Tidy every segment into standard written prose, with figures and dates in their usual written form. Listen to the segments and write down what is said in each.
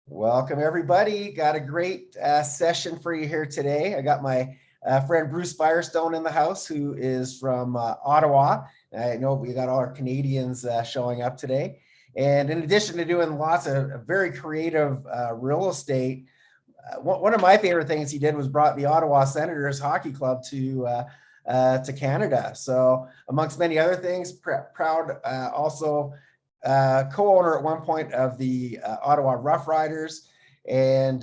Welcome, everybody. Got a great session for you here today. I got my friend Bruce Firestone in the house, who is from Ottawa. I know we got all our Canadians showing up today. And in addition to doing lots of very creative real estate, one of my favorite things he did was brought the Ottawa Senators Hockey Club to Canada. So amongst many other things, proud also co-owner at one point of the Ottawa Rough Riders. And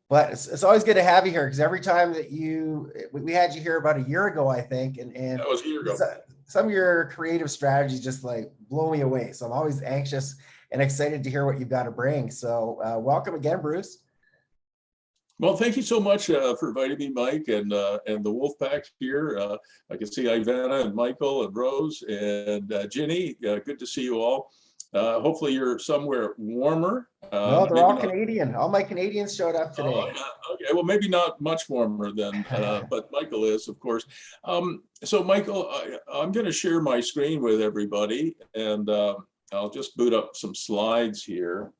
but it's always good to have you here, because every time that we had you here about a year ago, I think, and that was a year ago. Some of your creative strategies just like blow me away. So I'm always anxious and excited to hear what you've got to bring. So welcome again, Bruce. Well, thank you so much for inviting me, Mike, and the Wolfpack here. I can see Ivana and Michael and Rose and Ginny. Good to see you all. Hopefully you're somewhere warmer. No, they're all Canadian. All my Canadians showed up today. Oh, yeah. Okay, well, maybe not much warmer than, but Michael is, of course. So Michael, I'm going to share my screen with everybody, and I'll just boot up some slides here.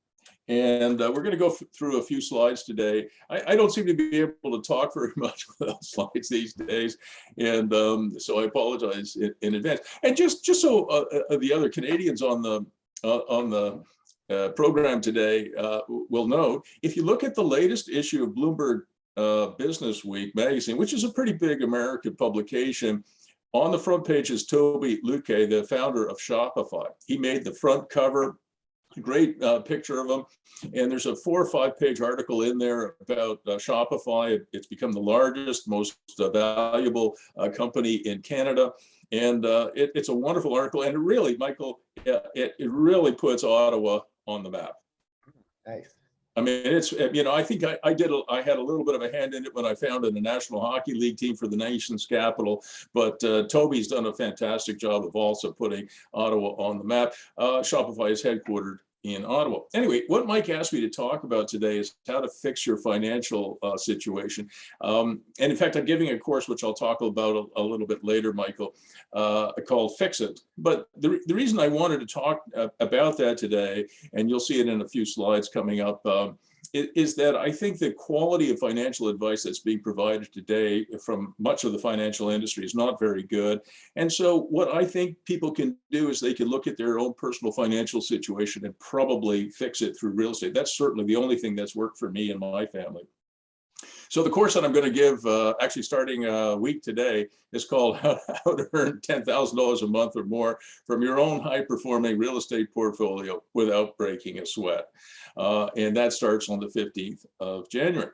And we're going to go through a few slides today. I don't seem to be able to talk very much without slides these days, and so I apologize in advance. And just so the other Canadians on the program today will know, if you look at the latest issue of Bloomberg Business Week magazine, which is a pretty big American publication, on the front page is Toby Luque, the founder of Shopify. He made the front cover. Great picture of them, and there's a 4 or 5 page article in there about Shopify. It's become the largest, most valuable company in Canada, and it's a wonderful article. And it really, Michael, it really puts Ottawa on the map. Nice. I mean, it's, you know, I think I had a little bit of a hand in it when I founded the National Hockey League team for the nation's capital, but Toby's done a fantastic job of also putting Ottawa on the map. Shopify is headquartered in Ottawa. Anyway, what Mike asked me to talk about today is how to fix your financial situation. And in fact, I'm giving a course, which I'll talk about a little bit later, Michael, called Fix It. But the reason I wanted to talk about that today, and you'll see it in a few slides coming up, is that I think the quality of financial advice that's being provided today from much of the financial industry is not very good. And so what I think people can do is they can look at their own personal financial situation and probably fix it through real estate. That's certainly the only thing that's worked for me and my family. So the course that I'm going to give, actually starting a week today, is called How to Earn $10,000 a Month or More from Your Own High-Performing Real Estate Portfolio Without Breaking a Sweat. And that starts on the 15th of January.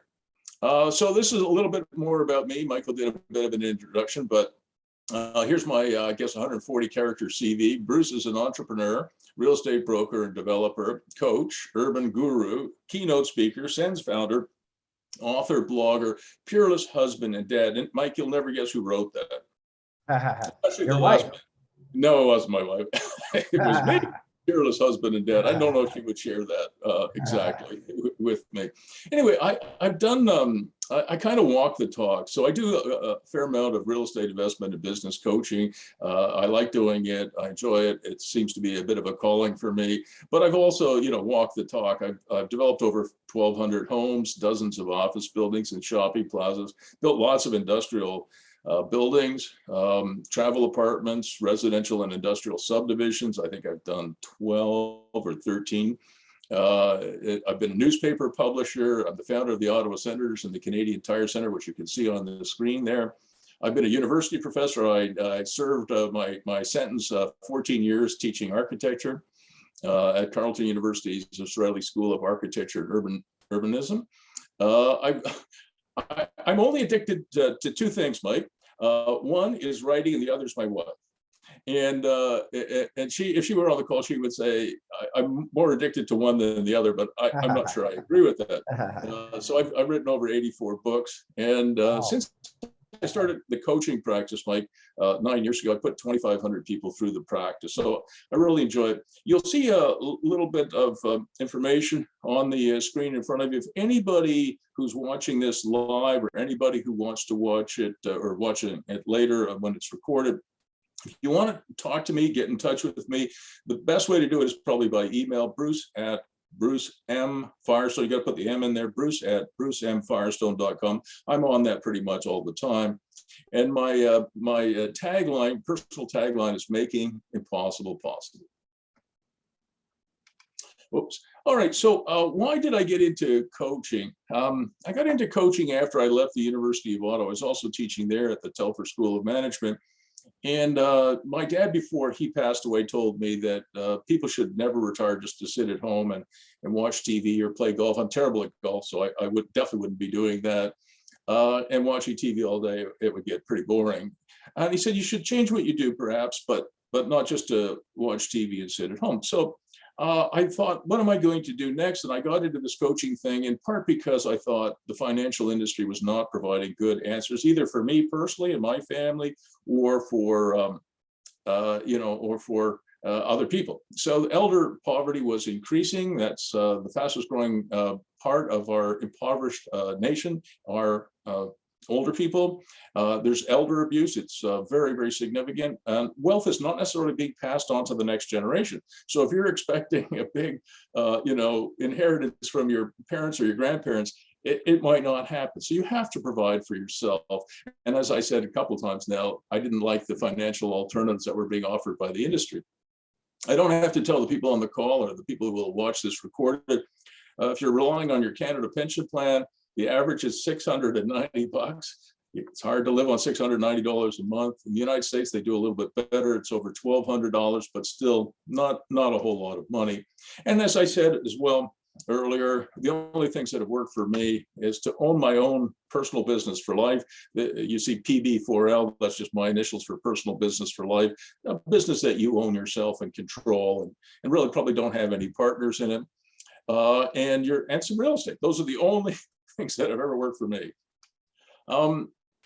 So this is a little bit more about me. Michael did a bit of an introduction, but here's my, I guess, 140-character CV. Bruce is an entrepreneur, real estate broker and developer, coach, urban guru, keynote speaker, Sens founder, author, blogger, peerless husband and dad. And Mike, you'll never guess who wrote that. Your wife? No, it wasn't my wife. It was me. Peerless husband and dad. I don't know if she would share that exactly with me. Anyway, I've done, I kind of walk the talk. So I do a fair amount of real estate investment and business coaching. I like doing it. I enjoy it. It seems to be a bit of a calling for me. But I've also, you know, walked the talk. I've developed over 1,200 homes, dozens of office buildings and shopping plazas, built lots of industrial buildings, travel apartments, residential and industrial subdivisions. I think I've done 12 or 13. I've been a newspaper publisher. I'm the founder of the Ottawa Senators and the Canadian Tire Center, which you can see on the screen there. I've been a university professor. I served my sentence 14 years teaching architecture at Carleton University's Israeli School of Architecture and Urbanism. I'm only addicted to 2 things, Mike. One is writing, and the other is my wife. And she, if she were on the call, she would say, I'm more addicted to one than the other, but I'm not sure I agree with that. So I've written over 84 books. And since I started the coaching practice, Mike, 9 years ago, I put 2,500 people through the practice. So I really enjoy it. You'll see a little bit of information on the screen in front of you. If anybody who's watching this live or anybody who wants to watch it or watching it later when it's recorded, if you want to talk to me, get in touch with me, the best way to do it is probably by email, Bruce M. Firestone. You got to put the M in there, Bruce at brucemfirestone.com. I'm on that pretty much all the time. And my tagline, personal tagline, is making impossible possible. Oops. All right. So why did I get into coaching? I got into coaching after I left the University of Ottawa. I was also teaching there at the Telfer School of Management. And my dad, before he passed away, told me that people should never retire just to sit at home and watch TV or play golf. I'm terrible at golf, so I definitely wouldn't be doing that. And watching TV all day, it would get pretty boring. And he said, you should change what you do, perhaps, but not just to watch TV and sit at home. So I thought, what am I going to do next? And I got into this coaching thing in part because I thought the financial industry was not providing good answers, either for me personally and my family, or for other people. So elder poverty was increasing. That's the fastest growing part of our impoverished nation, our older people. There's elder abuse. It's very, very significant. Wealth is not necessarily being passed on to the next generation. So if you're expecting a big, inheritance from your parents or your grandparents, it might not happen. So you have to provide for yourself. And as I said a couple of times now, I didn't like the financial alternatives that were being offered by the industry. I don't have to tell the people on the call or the people who will watch this recorded, if you're relying on your Canada pension plan, the average is $690. It's hard to live on $690 a month. In the United States, they do a little bit better. It's over $1,200, but still not a whole lot of money. And as I said as well earlier, the only things that have worked for me is to own my own personal business for life. You see PB4L, that's just my initials for personal business for life, a business that you own yourself and control and really probably don't have any partners in it. And some real estate. Those are the only things that have ever worked for me.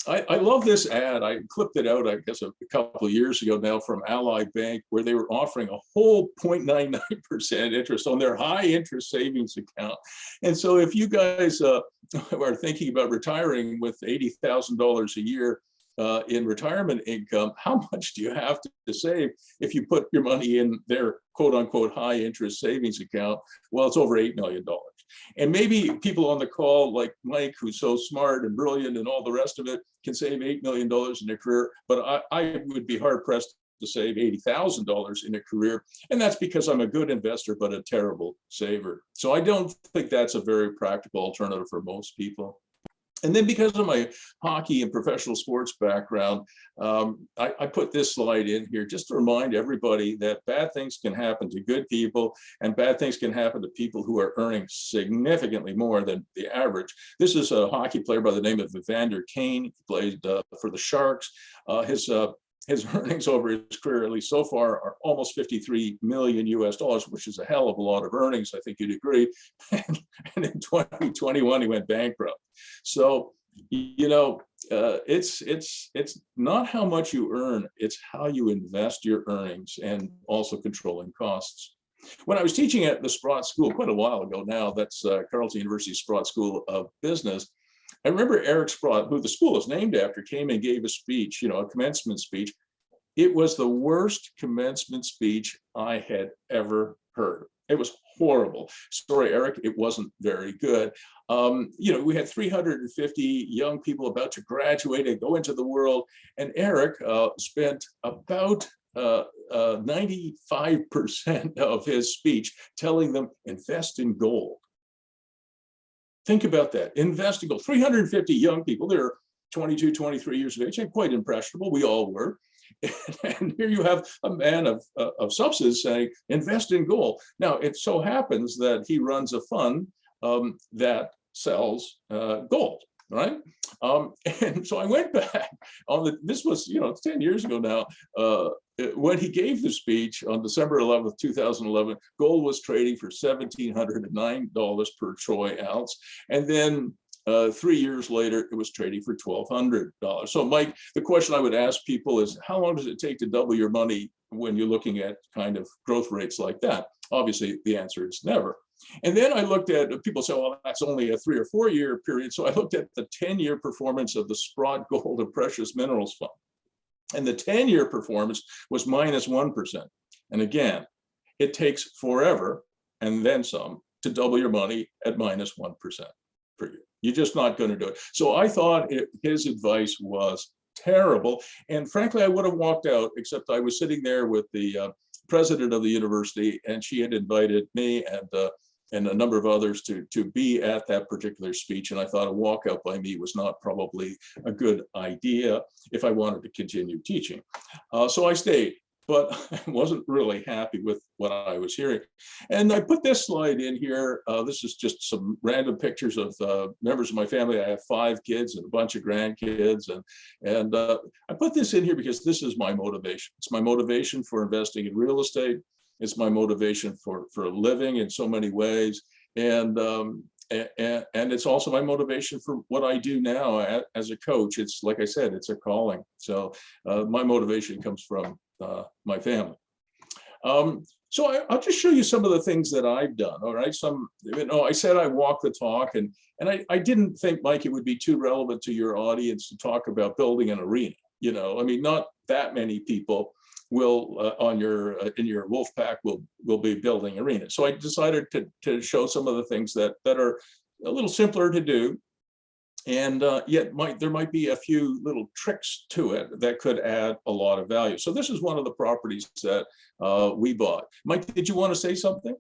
I love this ad. I clipped it out, I guess, a couple of years ago now from Ally Bank, where they were offering a whole 0.99% interest on their high interest savings account. And so if you guys are thinking about retiring with $80,000 a year in retirement income, how much do you have to save if you put your money in their quote unquote high interest savings account? Well, it's over $8 million. And maybe people on the call like Mike, who's so smart and brilliant and all the rest of it, can save $8 million in their career, but I would be hard pressed to save $80,000 in a career. And that's because I'm a good investor, but a terrible saver. So I don't think that's a very practical alternative for most people. And then because of my hockey and professional sports background, I put this slide in here just to remind everybody that bad things can happen to good people and bad things can happen to people who are earning significantly more than the average. This is a hockey player by the name of Evander Kane. He played for the Sharks. His earnings over his career, at least so far, are almost $53 million US, which is a hell of a lot of earnings, I think you'd agree. And in 2021, he went bankrupt. So, it's not how much you earn, it's how you invest your earnings and also controlling costs. When I was teaching at the Sprott School quite a while ago now, that's Carleton University Sprott School of Business, I remember Eric Sprott, who the school is named after, came and gave a speech, a commencement speech. It was the worst commencement speech I had ever heard. It was horrible. Sorry, Eric, it wasn't very good. We had 350 young people about to graduate and go into the world, and Eric spent about 95% of his speech telling them, invest in gold. Think about that, invest in gold. 350 young people, they're 22, 23 years of age, and quite impressionable, we all were. And here you have a man of substance saying, invest in gold. Now, it so happens that he runs a fund that sells gold, right? And so I went back on this was, 10 years ago now, when he gave the speech on December 11th, 2011, gold was trading for $1,709 per troy ounce. And then 3 years later, it was trading for $1,200. So Mike, the question I would ask people is, how long does it take to double your money when you're looking at kind of growth rates like that? Obviously, the answer is never. And then I looked at, people say, well, that's only a 3 or 4 year period. So I looked at the 10-year performance of the Sprott Gold and Precious Minerals Fund. And the 10-year performance was -1%. And again, it takes forever and then some to double your money at -1% per year. You're just not going to do it. So I thought his advice was terrible. And frankly, I would have walked out, except I was sitting there with the president of the university, and she had invited me and a number of others to be at that particular speech. And I thought a walkout by me was not probably a good idea if I wanted to continue teaching. So I stayed, but I wasn't really happy with what I was hearing. And I put this slide in here. This is just some random pictures of members of my family. I have 5 kids and a bunch of grandkids. And I put this in here because this is my motivation. It's my motivation for investing in real estate. It's my motivation for living in so many ways. And it's also my motivation for what I do now as a coach. It's like I said, it's a calling. So my motivation comes from my family. So I'll just show you some of the things that I've done. All right. I said I walk the talk, and I didn't think, Mike, it would be too relevant to your audience to talk about building an arena. I mean, not that many people will in your Wolfpack will be building arena. So I decided to show some of the things that are a little simpler to do. And yet there might be a few little tricks to it that could add a lot of value. So this is one of the properties that we bought. Mike, did you want to say something?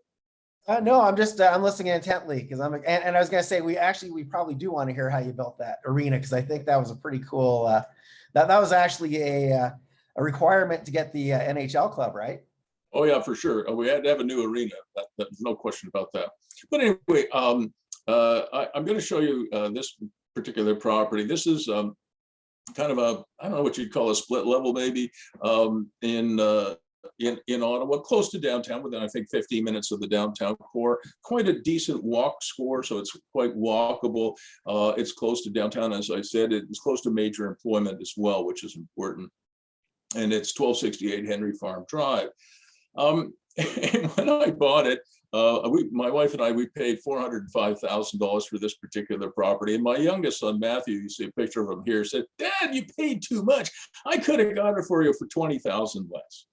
No, I'm listening intently because and I was going to say, we probably do want to hear how you built that arena, because I think that was a pretty cool, that was actually a requirement to get the NHL club, right? Oh yeah, for sure. We had to have a new arena. There's no question about that. But anyway, I'm going to show you this particular property. This is kind of I don't know what you'd call a split level, maybe, in Ottawa, close to downtown, within I think 15 minutes of the downtown core. Quite a decent walk score, so it's quite walkable. It's close to downtown, as I said. It's close to major employment as well, which is important. And it's 1268 Henry Farm Drive. And when I bought it, my wife and I, we paid $405,000 for this particular property. And my youngest son, Matthew, you see a picture of him here, said, "Dad, you paid too much. I could have got it for you for $20,000 less."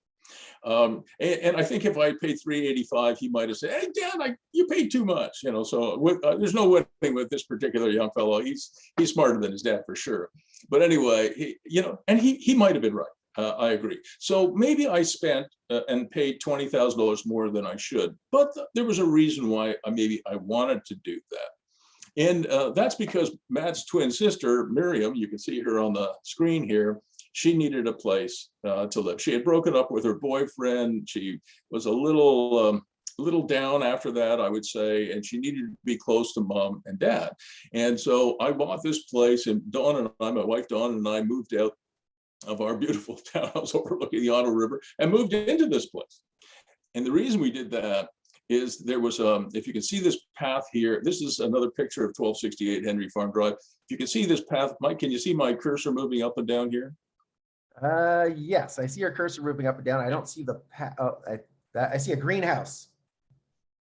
And I think if I paid $385,000, he might have said, "Hey, Dad, you paid too much." So there's no winning with this particular young fellow. He's smarter than his dad for sure. But anyway, he might have been right. I agree. So maybe I spent and paid $20,000 more than I should, but there was a reason why maybe I wanted to do that. And that's because Matt's twin sister, Miriam, you can see her on the screen here, she needed a place to live. She had broken up with her boyfriend. She was a little down after that, I would say, and she needed to be close to mom and dad. And so I bought this place, and my wife Dawn and I moved out of our beautiful townhouse overlooking the Ottawa River and moved into this place. And the reason we did that is there was, if you can see this path here, this is another picture of 1268 Henry Farm Drive. If you can see this path, Mike, can you see my cursor moving up and down here? Yes, I see your cursor moving up and down. I don't see the path. Oh, I see a greenhouse.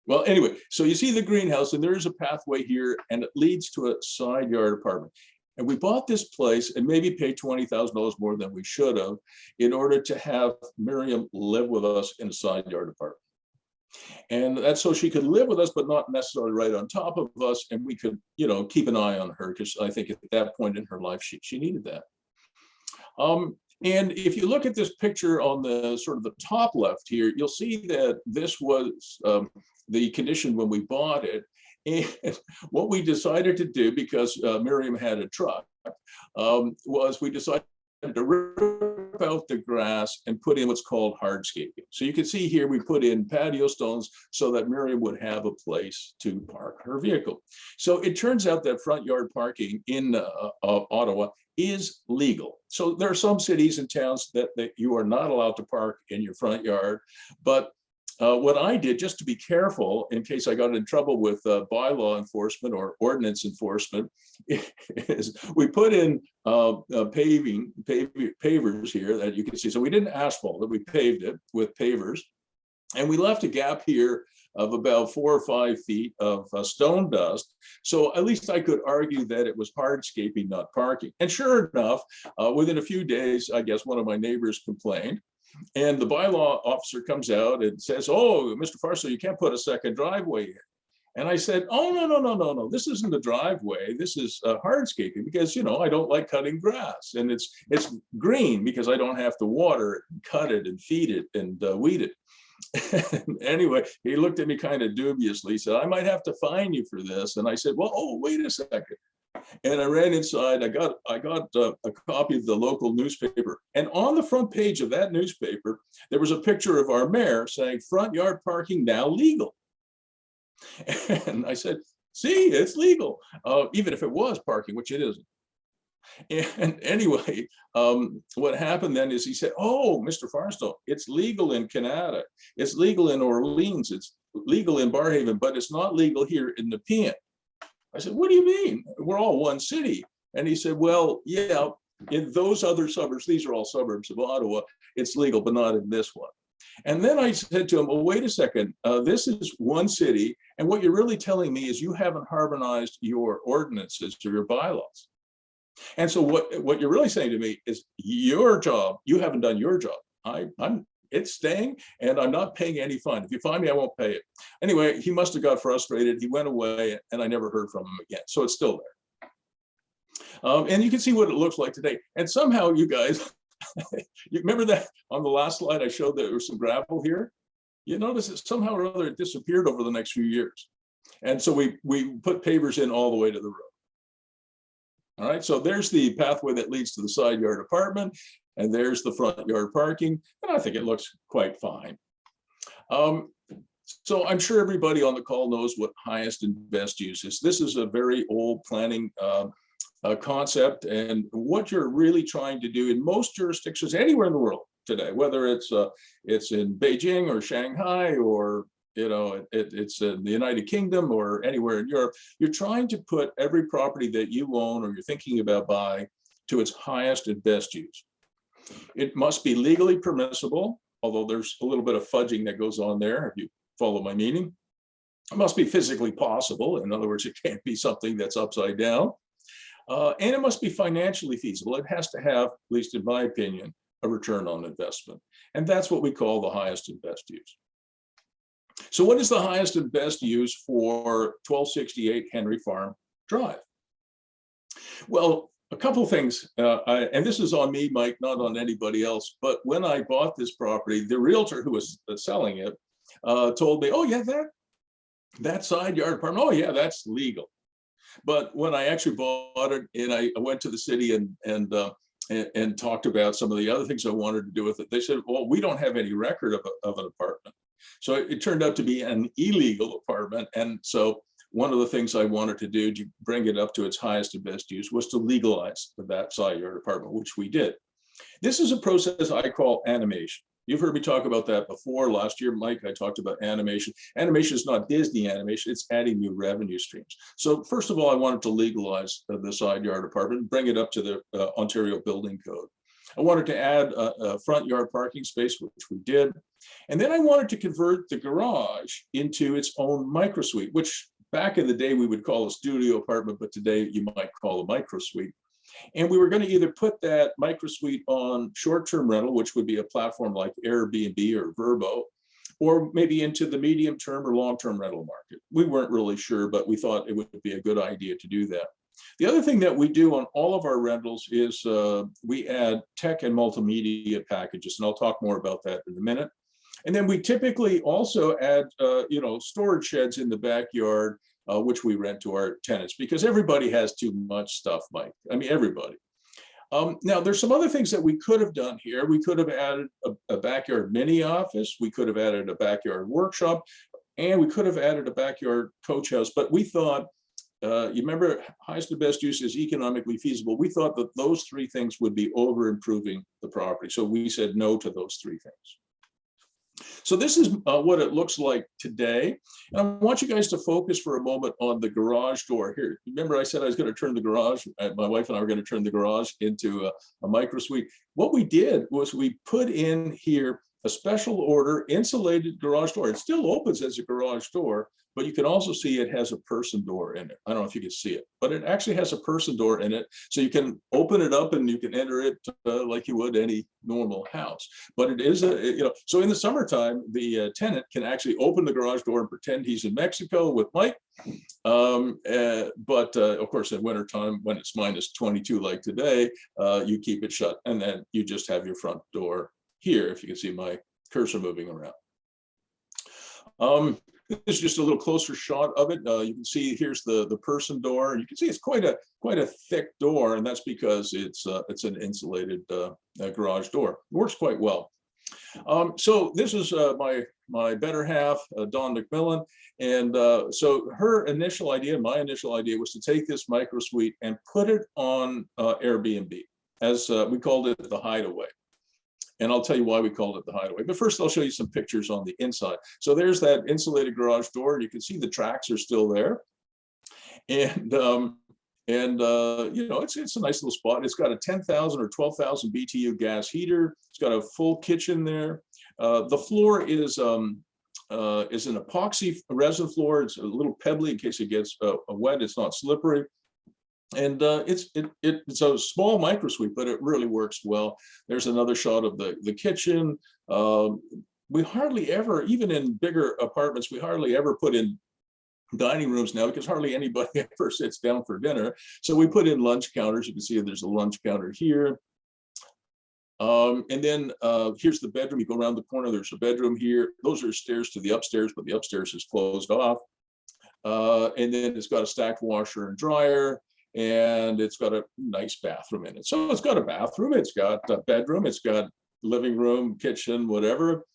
Well, anyway, so you see the greenhouse, and there is a pathway here, and it leads to a side yard apartment. And we bought this place and maybe paid $20,000 more than we should have in order to have Miriam live with us in a side yard apartment. And that's so she could live with us, but not necessarily right on top of us. And we could, keep an eye on her, because I think at that point in her life, she needed that. And if you look at this picture on the sort of the top left here, you'll see that this was the condition when we bought it. And what we decided to do, because Miriam had a truck, was we decided to rip out the grass and put in what's called hardscaping. So you can see here, we put in patio stones so that Miriam would have a place to park her vehicle. So it turns out that front yard parking in Ottawa is legal. So there are some cities and towns that you are not allowed to park in your front yard, but what I did, just to be careful in case I got in trouble with bylaw enforcement or ordinance enforcement, is we put in pavers here that you can see. So we didn't asphalt it, we paved it with pavers. And we left a gap here of about 4 or 5 feet of stone dust. So at least I could argue that it was hardscaping, not parking. And sure enough, within a few days, I guess one of my neighbors complained. And the bylaw officer comes out and says, "Oh, Mr. Firestone, you can't put a second driveway in." And I said, oh, no, no, no, no, no. This isn't a driveway. This is hardscaping because, I don't like cutting grass. And it's green because I don't have to water it, and cut it and feed it and weed it. Anyway, he looked at me kind of dubiously. He said, I might have to fine you for this. And I said, well, oh, wait a second. And I ran inside. I got a copy of the local newspaper. And on the front page of that newspaper, there was a picture of our mayor saying front yard parking now legal. And I said, see, it's legal, even if it was parking, which it isn't. And anyway, what happened then is he said, oh, Mr. Firestone, it's legal in Canada. It's legal in Orleans. It's legal in Barhaven, but it's not legal here in Nepean. I said, what do you mean? We're all one city. And he said, well, yeah, in those other suburbs, these are all suburbs of Ottawa, it's legal, but not in this one. And then I said to him, well, wait a second, this is one city. And what you're really telling me is you haven't harmonized your ordinances to your bylaws. And so what you're really saying to me is your job, you haven't done your job. It's staying and I'm not paying any fine. If you fine me, I won't pay it. Anyway, he must have got frustrated. He went away and I never heard from him again. So it's still there. And you can see what it looks like today. And somehow you guys, you remember that on the last slide I showed that there was some gravel here? You notice that somehow or other it disappeared over the next few years. And so we put pavers in all the way to the road. All right, so there's the pathway that leads to the side yard apartment, and there's the front yard parking, and I think it looks quite fine. So I'm sure everybody on the call knows what highest and best use is. This is a very old planning concept, and what you're really trying to do in most jurisdictions anywhere in the world today, whether it's in Beijing or Shanghai or it's in the United Kingdom or anywhere in Europe, you're trying to put every property that you own or you're thinking about buying to its highest and best use. It must be legally permissible, although there's a little bit of fudging that goes on there, if you follow my meaning. It must be physically possible. In other words, it can't be something that's upside down. And it must be financially feasible. It has to have, at least in my opinion, a return on investment. And that's what we call the highest and best use. So what is the highest and best use for 1268 Henry Farm Drive? Well, a couple of things, and this is on me, Mike, not on anybody else, but when I bought this property, the realtor who was selling it told me, oh yeah, that side yard apartment, oh yeah, that's legal. But when I actually bought it and I went to the city and talked about some of the other things I wanted to do with it, they said, well, we don't have any record of an apartment. So it turned out to be an illegal apartment. And so one of the things I wanted to do to bring it up to its highest and best use was to legalize that side yard apartment, which we did. This is a process I call animation. You've heard me talk about that before. Last year, Mike, I talked about animation. Animation is not Disney animation, it's adding new revenue streams. So first of all, I wanted to legalize the side yard apartment, bring it up to the Ontario Building Code. I wanted to add a front yard parking space, which we did. And then I wanted to convert the garage into its own micro suite, which back in the day we would call a studio apartment, but today you might call a micro suite. And we were going to either put that micro suite on short-term rental, which would be a platform like Airbnb or Vrbo, or maybe into the medium-term or long-term rental market. We weren't really sure, but we thought it would be a good idea to do that. The other thing that we do on all of our rentals is we add tech and multimedia packages, and I'll talk more about that in a minute. And then we typically also add, storage sheds in the backyard, which we rent to our tenants, because everybody has too much stuff, Mike. I mean, everybody. Now, there's some other things that we could have done here. We could have added a backyard mini office. We could have added a backyard workshop, and we could have added a backyard coach house. But we thought, you remember, highest and best use is economically feasible. We thought that those three things would be over improving the property. So we said no to those three things. So this is what it looks like today. And I want you guys to focus for a moment on the garage door here. Remember I said I was going to turn the garage, my wife and I were going to turn the garage into a micro suite. What we did was we put in here a special order insulated garage door. It still opens as a garage door, but you can also see it has a person door in it. I don't know if you can see it, but it actually has a person door in it. So you can open it up and you can enter it like you would any normal house. But it is so in the summertime, the tenant can actually open the garage door and pretend he's in Mexico with Mike. But of course, in wintertime, when it's minus 22 like today, you keep it shut, and then you just have your front door here, if you can see my cursor moving around. This is just a little closer shot of it. You can see here's the person door, and you can see it's quite a thick door, and that's because it's an insulated garage door. It works quite well. So this is my better half, Dawn McMillan, and so her initial idea, my initial idea, was to take this micro suite and put it on Airbnb, as we called it the Hideaway. And I'll tell you why we called it the Hideaway. But first, I'll show you some pictures on the inside. So there's that insulated garage door. You can see the tracks are still there. And it's a nice little spot. It's got a 10,000 or 12,000 BTU gas heater. It's got a full kitchen there. The floor is an epoxy resin floor. It's a little pebbly in case it gets wet. It's not slippery. And it's a small micro suite, but it really works well. There's another shot of the kitchen. We hardly ever, even in bigger apartments, we hardly ever put in dining rooms now because hardly anybody ever sits down for dinner. So we put in lunch counters. You can see there's a lunch counter here. And then here's the bedroom. You go around the corner, there's a bedroom here. Those are stairs to the upstairs, but the upstairs is closed off. And then it's got a stacked washer and dryer. And it's got a nice bathroom in it. So it's got a bathroom, it's got a bedroom, it's got living room, kitchen, whatever.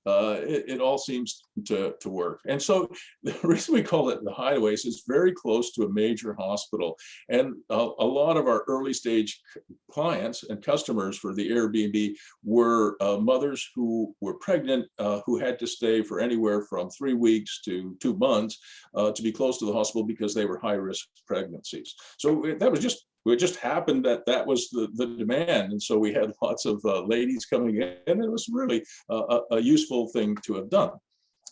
It all seems to work. And so the reason we call it the Hideaway is it's very close to a major hospital. And a lot of our early stage clients and customers for the Airbnb were mothers who were pregnant, who had to stay for anywhere from 3 weeks to 2 months to be close to the hospital because they were high risk pregnancies. So that was just, it just happened that was the demand. And so we had lots of ladies coming in, and it was really a useful thing to have done.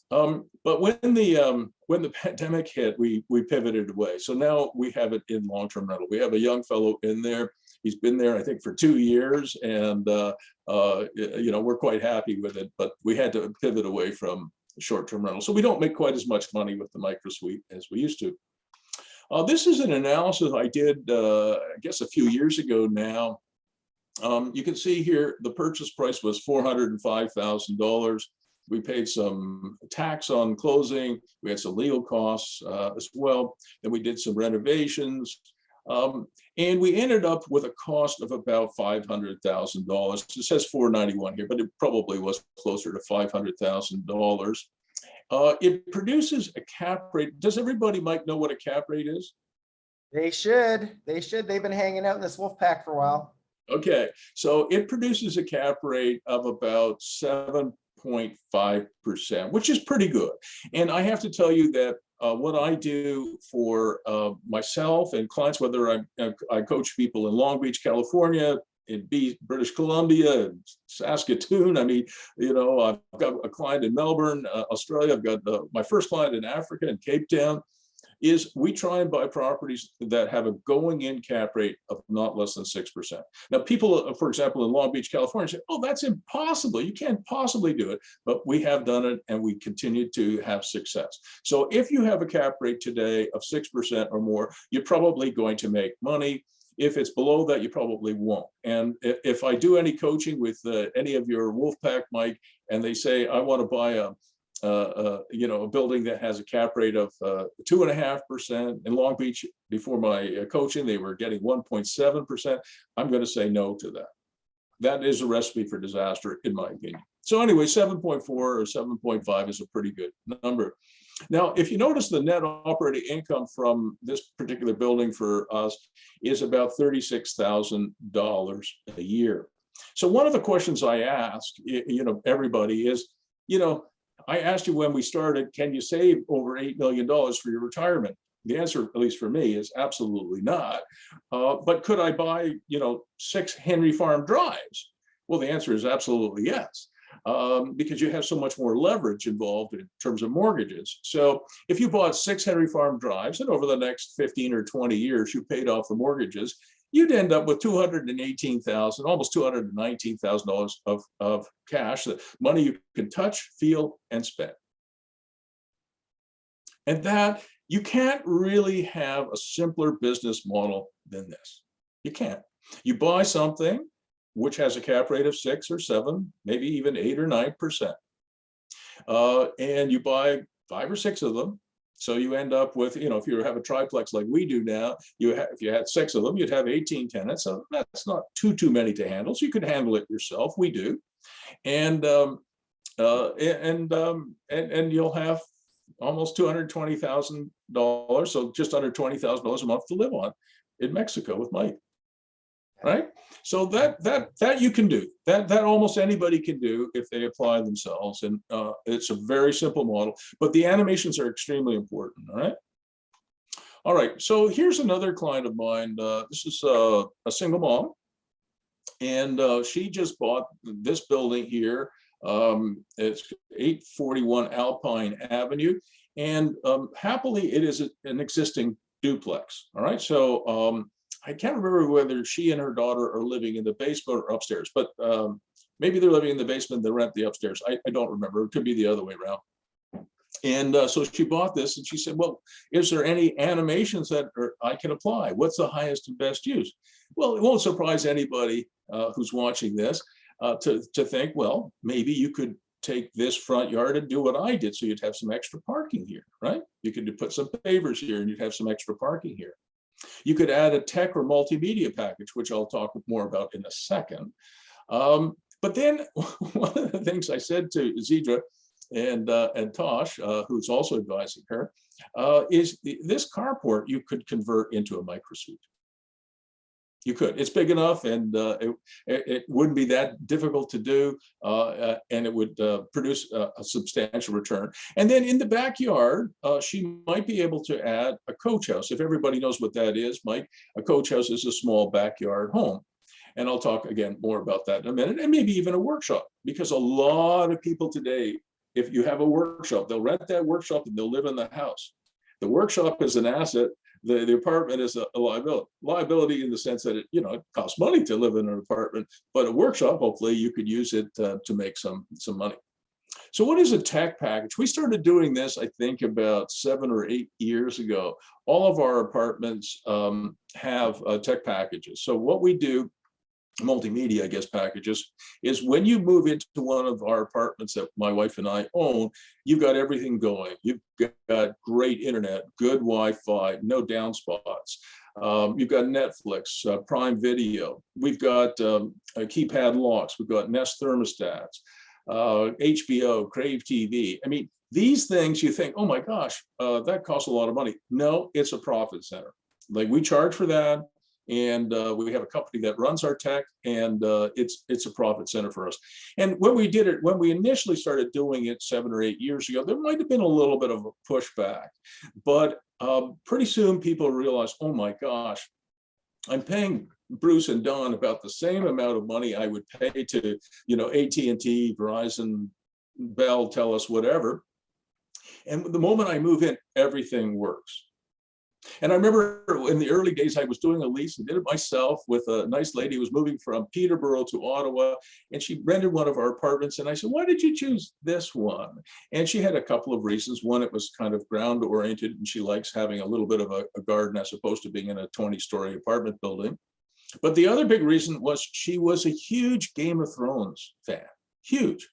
But when the pandemic hit, we pivoted away. So now we have it in long-term rental. We have a young fellow in there. He's been there, I think, for 2 years, and we're quite happy with it. But we had to pivot away from short-term rental. So we don't make quite as much money with the micro suite as we used to. This is an analysis I did, I guess, a few years ago now. You can see here the purchase price was $405,000. We paid some tax on closing. We had some legal costs as well. Then we did some renovations. And we ended up with a cost of about $500,000. It says $491 here, but it probably was closer to $500,000. It produces a cap rate. Does everybody, Mike, know what a cap rate is? They should. They've been hanging out in this Wolfpack for a while. Okay, so it produces a cap rate of about 7.5%, which is pretty good. And I have to tell you that what I do for myself and clients, whether I coach people in Long Beach, California, in British Columbia, and Saskatoon. I mean, I've got a client in Melbourne, Australia. I've got my first client in Africa, in Cape Town. Is we try and buy properties that have a going-in cap rate of not less than 6%. Now, people, for example, in Long Beach, California, say, "Oh, that's impossible. You can't possibly do it." But we have done it, and we continue to have success. So if you have a cap rate today of 6% or more, you're probably going to make money. If it's below that, you probably won't. And if I do any coaching with any of your Wolfpack, Mike, and they say, "I want to buy a building that has a cap rate of 2.5%. In Long Beach, before my coaching, they were getting 1.7%. I'm going to say no to that. That is a recipe for disaster, in my opinion. So anyway, 7.4 or 7.5 is a pretty good number. Now, if you notice, the net operating income from this particular building for us is about $36,000 a year. So one of the questions I ask, everybody is, I asked you when we started, can you save over $8 million for your retirement? The answer, at least for me, is absolutely not. But could I buy, 6 Henry Farm drives? Well, the answer is absolutely yes. because you have so much more leverage involved in terms of mortgages. So if you bought 6 Henry Farm drives and over the next 15 or 20 years, you paid off the mortgages, you'd end up with $218,000, almost $219,000 of cash, the money you can touch, feel, and spend. And that, you can't really have a simpler business model than this. You can't. You buy something which has a cap rate of 6 or 7, maybe even 8 or 9%. And you buy 5 or 6 of them. So you end up with, if you have a triplex like we do now, if you had 6 of them, you'd have 18 tenants. So that's not too many to handle. So you could handle it yourself. We do. And you'll have almost $220,000, so just under $20,000 a month to live on in Mexico with Mike. Right? So that you can do. That almost anybody can do if they apply themselves. And it's a very simple model, but the animations are extremely important. All right. All right. So here's another client of mine. This is a single mom, and she just bought this building here. It's 841 Alpine Avenue, and happily it is an existing duplex. All right. So I can't remember whether she and her daughter are living in the basement or upstairs, but maybe they're living in the basement, they rent the upstairs. I don't remember. It could be the other way around. And so she bought this and she said, well, is there any animations that I can apply? What's the highest and best use? Well, it won't surprise anybody who's watching this to think, well, maybe you could take this front yard and do what I did. So you'd have some extra parking here, right? You could put some pavers here and you'd have some extra parking here. You could add a tech or multimedia package, which I'll talk more about in a second. But then one of the things I said to Zidra and Tosh, who's also advising her, is this carport you could convert into a microsuite. You could. It's big enough, and it wouldn't be that difficult to do, and it would produce a substantial return. And then in the backyard, she might be able to add a coach house. If everybody knows what that is, Mike, a coach house is a small backyard home. And I'll talk again more about that in a minute, and maybe even a workshop, because a lot of people today, if you have a workshop, they'll rent that workshop and they'll live in the house. The workshop is an asset. The apartment is a liability in the sense that it costs money to live in an apartment, but a workshop, hopefully you could use it to make some money. So what is a tech package? We started doing this, I think, about 7 or 8 years ago. All of our apartments have tech packages. So what we do, multimedia, I guess, packages, is when you move into one of our apartments that my wife and I own, you've got everything going. You've got great internet, good Wi-Fi, no downspots. You've got Netflix, Prime Video. We've got keypad locks. We've got Nest thermostats, HBO, Crave TV. I mean, these things you think, oh my gosh, that costs a lot of money. No, it's a profit center. Like, we charge for that. And we have a company that runs our tech, and it's a profit center for us. And when we did it, when we initially started doing it 7 or 8 years ago, there might have been a little bit of a pushback, but pretty soon people realized, oh my gosh, I'm paying Bruce and Don about the same amount of money I would pay to, AT&T, Verizon, Bell, TELUS, whatever. And the moment I move in, everything works. And I remember in the early days, I was doing a lease and did it myself with a nice lady who was moving from Peterborough to Ottawa. And she rented one of our apartments. And I said, why did you choose this one? And she had a couple of reasons. One, it was kind of ground oriented, and she likes having a little bit of a garden as opposed to being in a 20-story apartment building. But the other big reason was she was a huge Game of Thrones fan, huge.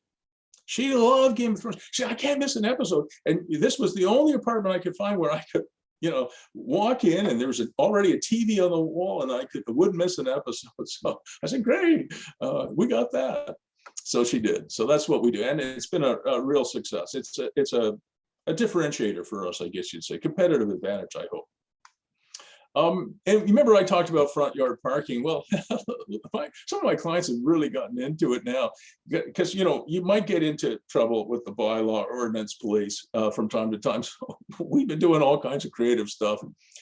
She loved Game of Thrones. She said, I can't miss an episode. And this was the only apartment I could find where I could walk in and there was already a TV on the wall, and I wouldn't miss an episode. So I said, great, we got that. So she did. So that's what we do. And it's been a real success. It's a differentiator for us, I guess you'd say, competitive advantage, I hope. And remember I talked about front yard parking. Well, some of my clients have really gotten into it now, because you might get into trouble with the bylaw ordinance police from time to time. So we've been doing all kinds of creative stuff.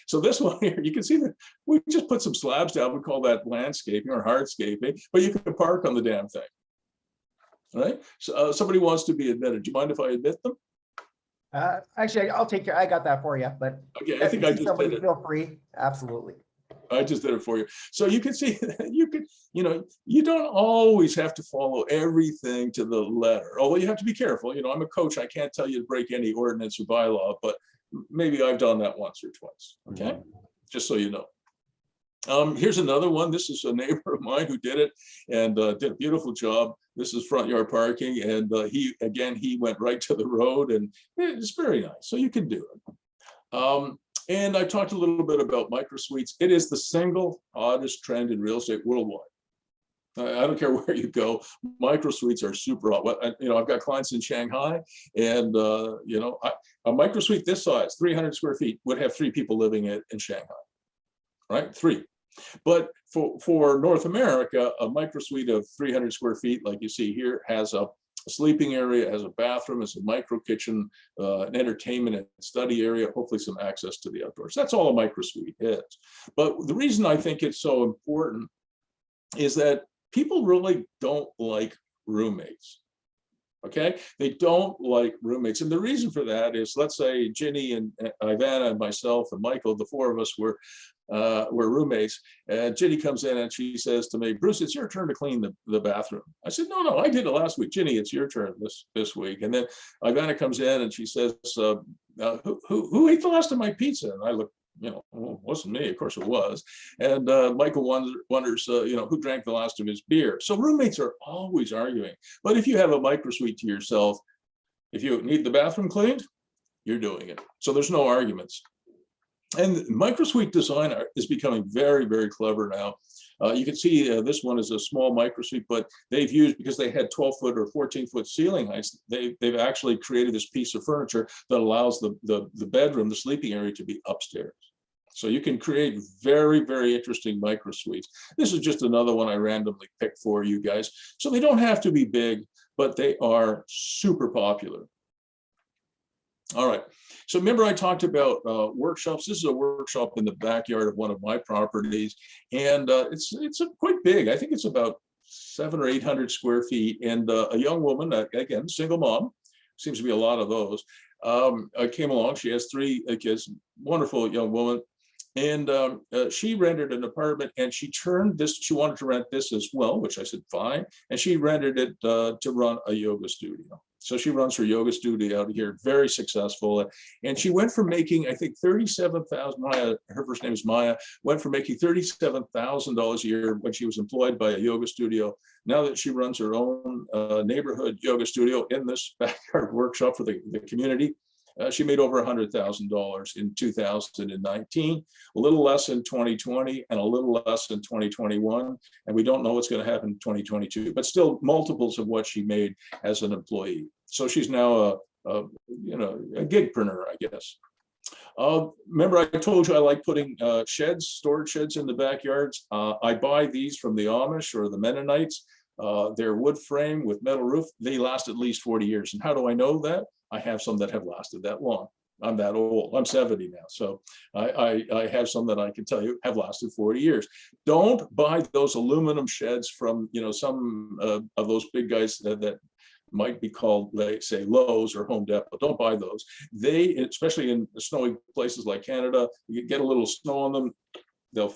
So this one here, you can see that we just put some slabs down. We call that landscaping or hardscaping, but you can park on the damn thing. right? So somebody wants to be admitted. Do you mind if I admit them? Actually, I'll take care. I got that for you, but Okay, I think if I you see just did somebody, it. feel free. Absolutely. I just did it for you. So you can see, you could, you don't always have to follow everything to the letter, although you have to be careful. I'm a coach. I can't tell you to break any ordinance or bylaw, but maybe I've done that once or twice. Okay. Just so you know. Here's another one. This is a neighbor of mine who did it and did a beautiful job. This is front yard parking. And he went right to the road, and it's very nice. So you can do it. And I talked a little bit about micro suites. It is the single hottest trend in real estate worldwide. I don't care where you go. Micro suites are super hot. I've got clients in Shanghai, and a micro suite this size, 300 square feet, would have 3 people living in Shanghai, right? 3. But for North America, a micro suite of 300 square feet, like you see here, has a sleeping area, has a bathroom, has a micro kitchen, an entertainment and study area, hopefully some access to the outdoors. That's all a micro suite is. But the reason I think it's so important is that people really don't like roommates. Okay, they don't like roommates, and the reason for that is, let's say Ginny and Ivana and myself and Michael, the 4 of us were roommates, and Ginny comes in and she says to me, "Bruce, it's your turn to clean the bathroom." I said, no, I did it last week. Ginny, it's your turn this week. And then Ivana comes in and she says, who ate the last of my pizza? And I look, well, it wasn't me, of course it was. And Michael wonders, who drank the last of his beer. So roommates are always arguing. But if you have a micro suite to yourself, if you need the bathroom cleaned, you're doing it. So there's no arguments. And micro suite design is becoming very, very clever now. You can see this one is a small micro suite, but they've used, because they had 12-foot or 14-foot ceiling heights, they've actually created this piece of furniture that allows the bedroom, the sleeping area, to be upstairs. So you can create very, very interesting micro suites. This is just another one I randomly picked for you guys. So they don't have to be big, but they are super popular. All right. So remember I talked about workshops. This is a workshop in the backyard of one of my properties, and it's quite big. I think it's about 700 or 800 square feet. And a young woman, again, single mom, seems to be a lot of those, came along. She has 3 kids, wonderful young woman. And she rented an apartment, and she wanted to rent this as well, which I said, fine. And she rented it to run a yoga studio. So she runs her yoga studio out here, very successful. And she went from making, I think, $37,000, Maya, her first name is Maya, went from making $37,000 a year when she was employed by a yoga studio. Now that she runs her own neighborhood yoga studio in this backyard workshop for the community, she made over $100,000 in 2019, a little less in 2020, and a little less in 2021. And we don't know what's going to happen in 2022, but still multiples of what she made as an employee. So she's now a gigpreneur, I guess. Remember, I told you I like putting storage sheds in the backyards. I buy these from the Amish or the Mennonites. They're wood frame with metal roof. They last at least 40 years. And how do I know that? I have some that have lasted that long. I'm that old. I'm 70 now. So I have some that I can tell you have lasted 40 years. Don't buy those aluminum sheds from, some of those big guys that might be called, say, Lowe's or Home Depot. Don't buy those. They, especially in snowy places like Canada, you get a little snow on them, they'll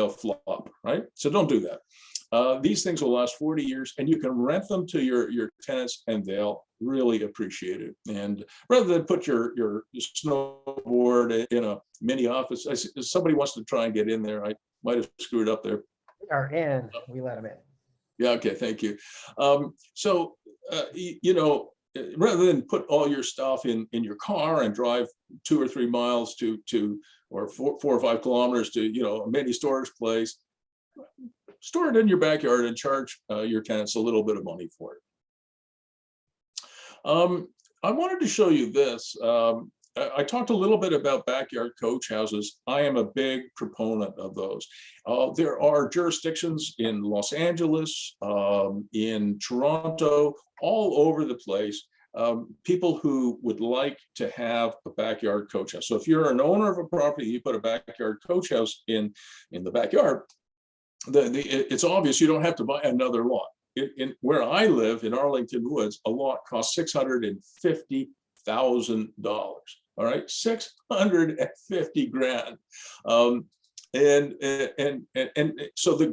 flop, right? So don't do that. These things will last 40 years, and you can rent them to your tenants, and they'll really appreciate it. And rather than put your snowboard in a mini office, somebody wants to try and get in there. I might have screwed up there. We are in. We let them in. Yeah. Okay. Thank you. Rather than put all your stuff in your car and drive 2 or 3 miles or 4 or 5 kilometers to a mini storage place, store it in your backyard and charge your tenants a little bit of money for it. I wanted to show you this. I talked a little bit about backyard coach houses. I am a big proponent of those. There are jurisdictions in Los Angeles, in Toronto, all over the place, people who would like to have a backyard coach house. So if you're an owner of a property, you put a backyard coach house in the backyard, it's obvious you don't have to buy another lot. in where I live in Arlington Woods, a lot costs $650,000. All right, 650 grand. And so the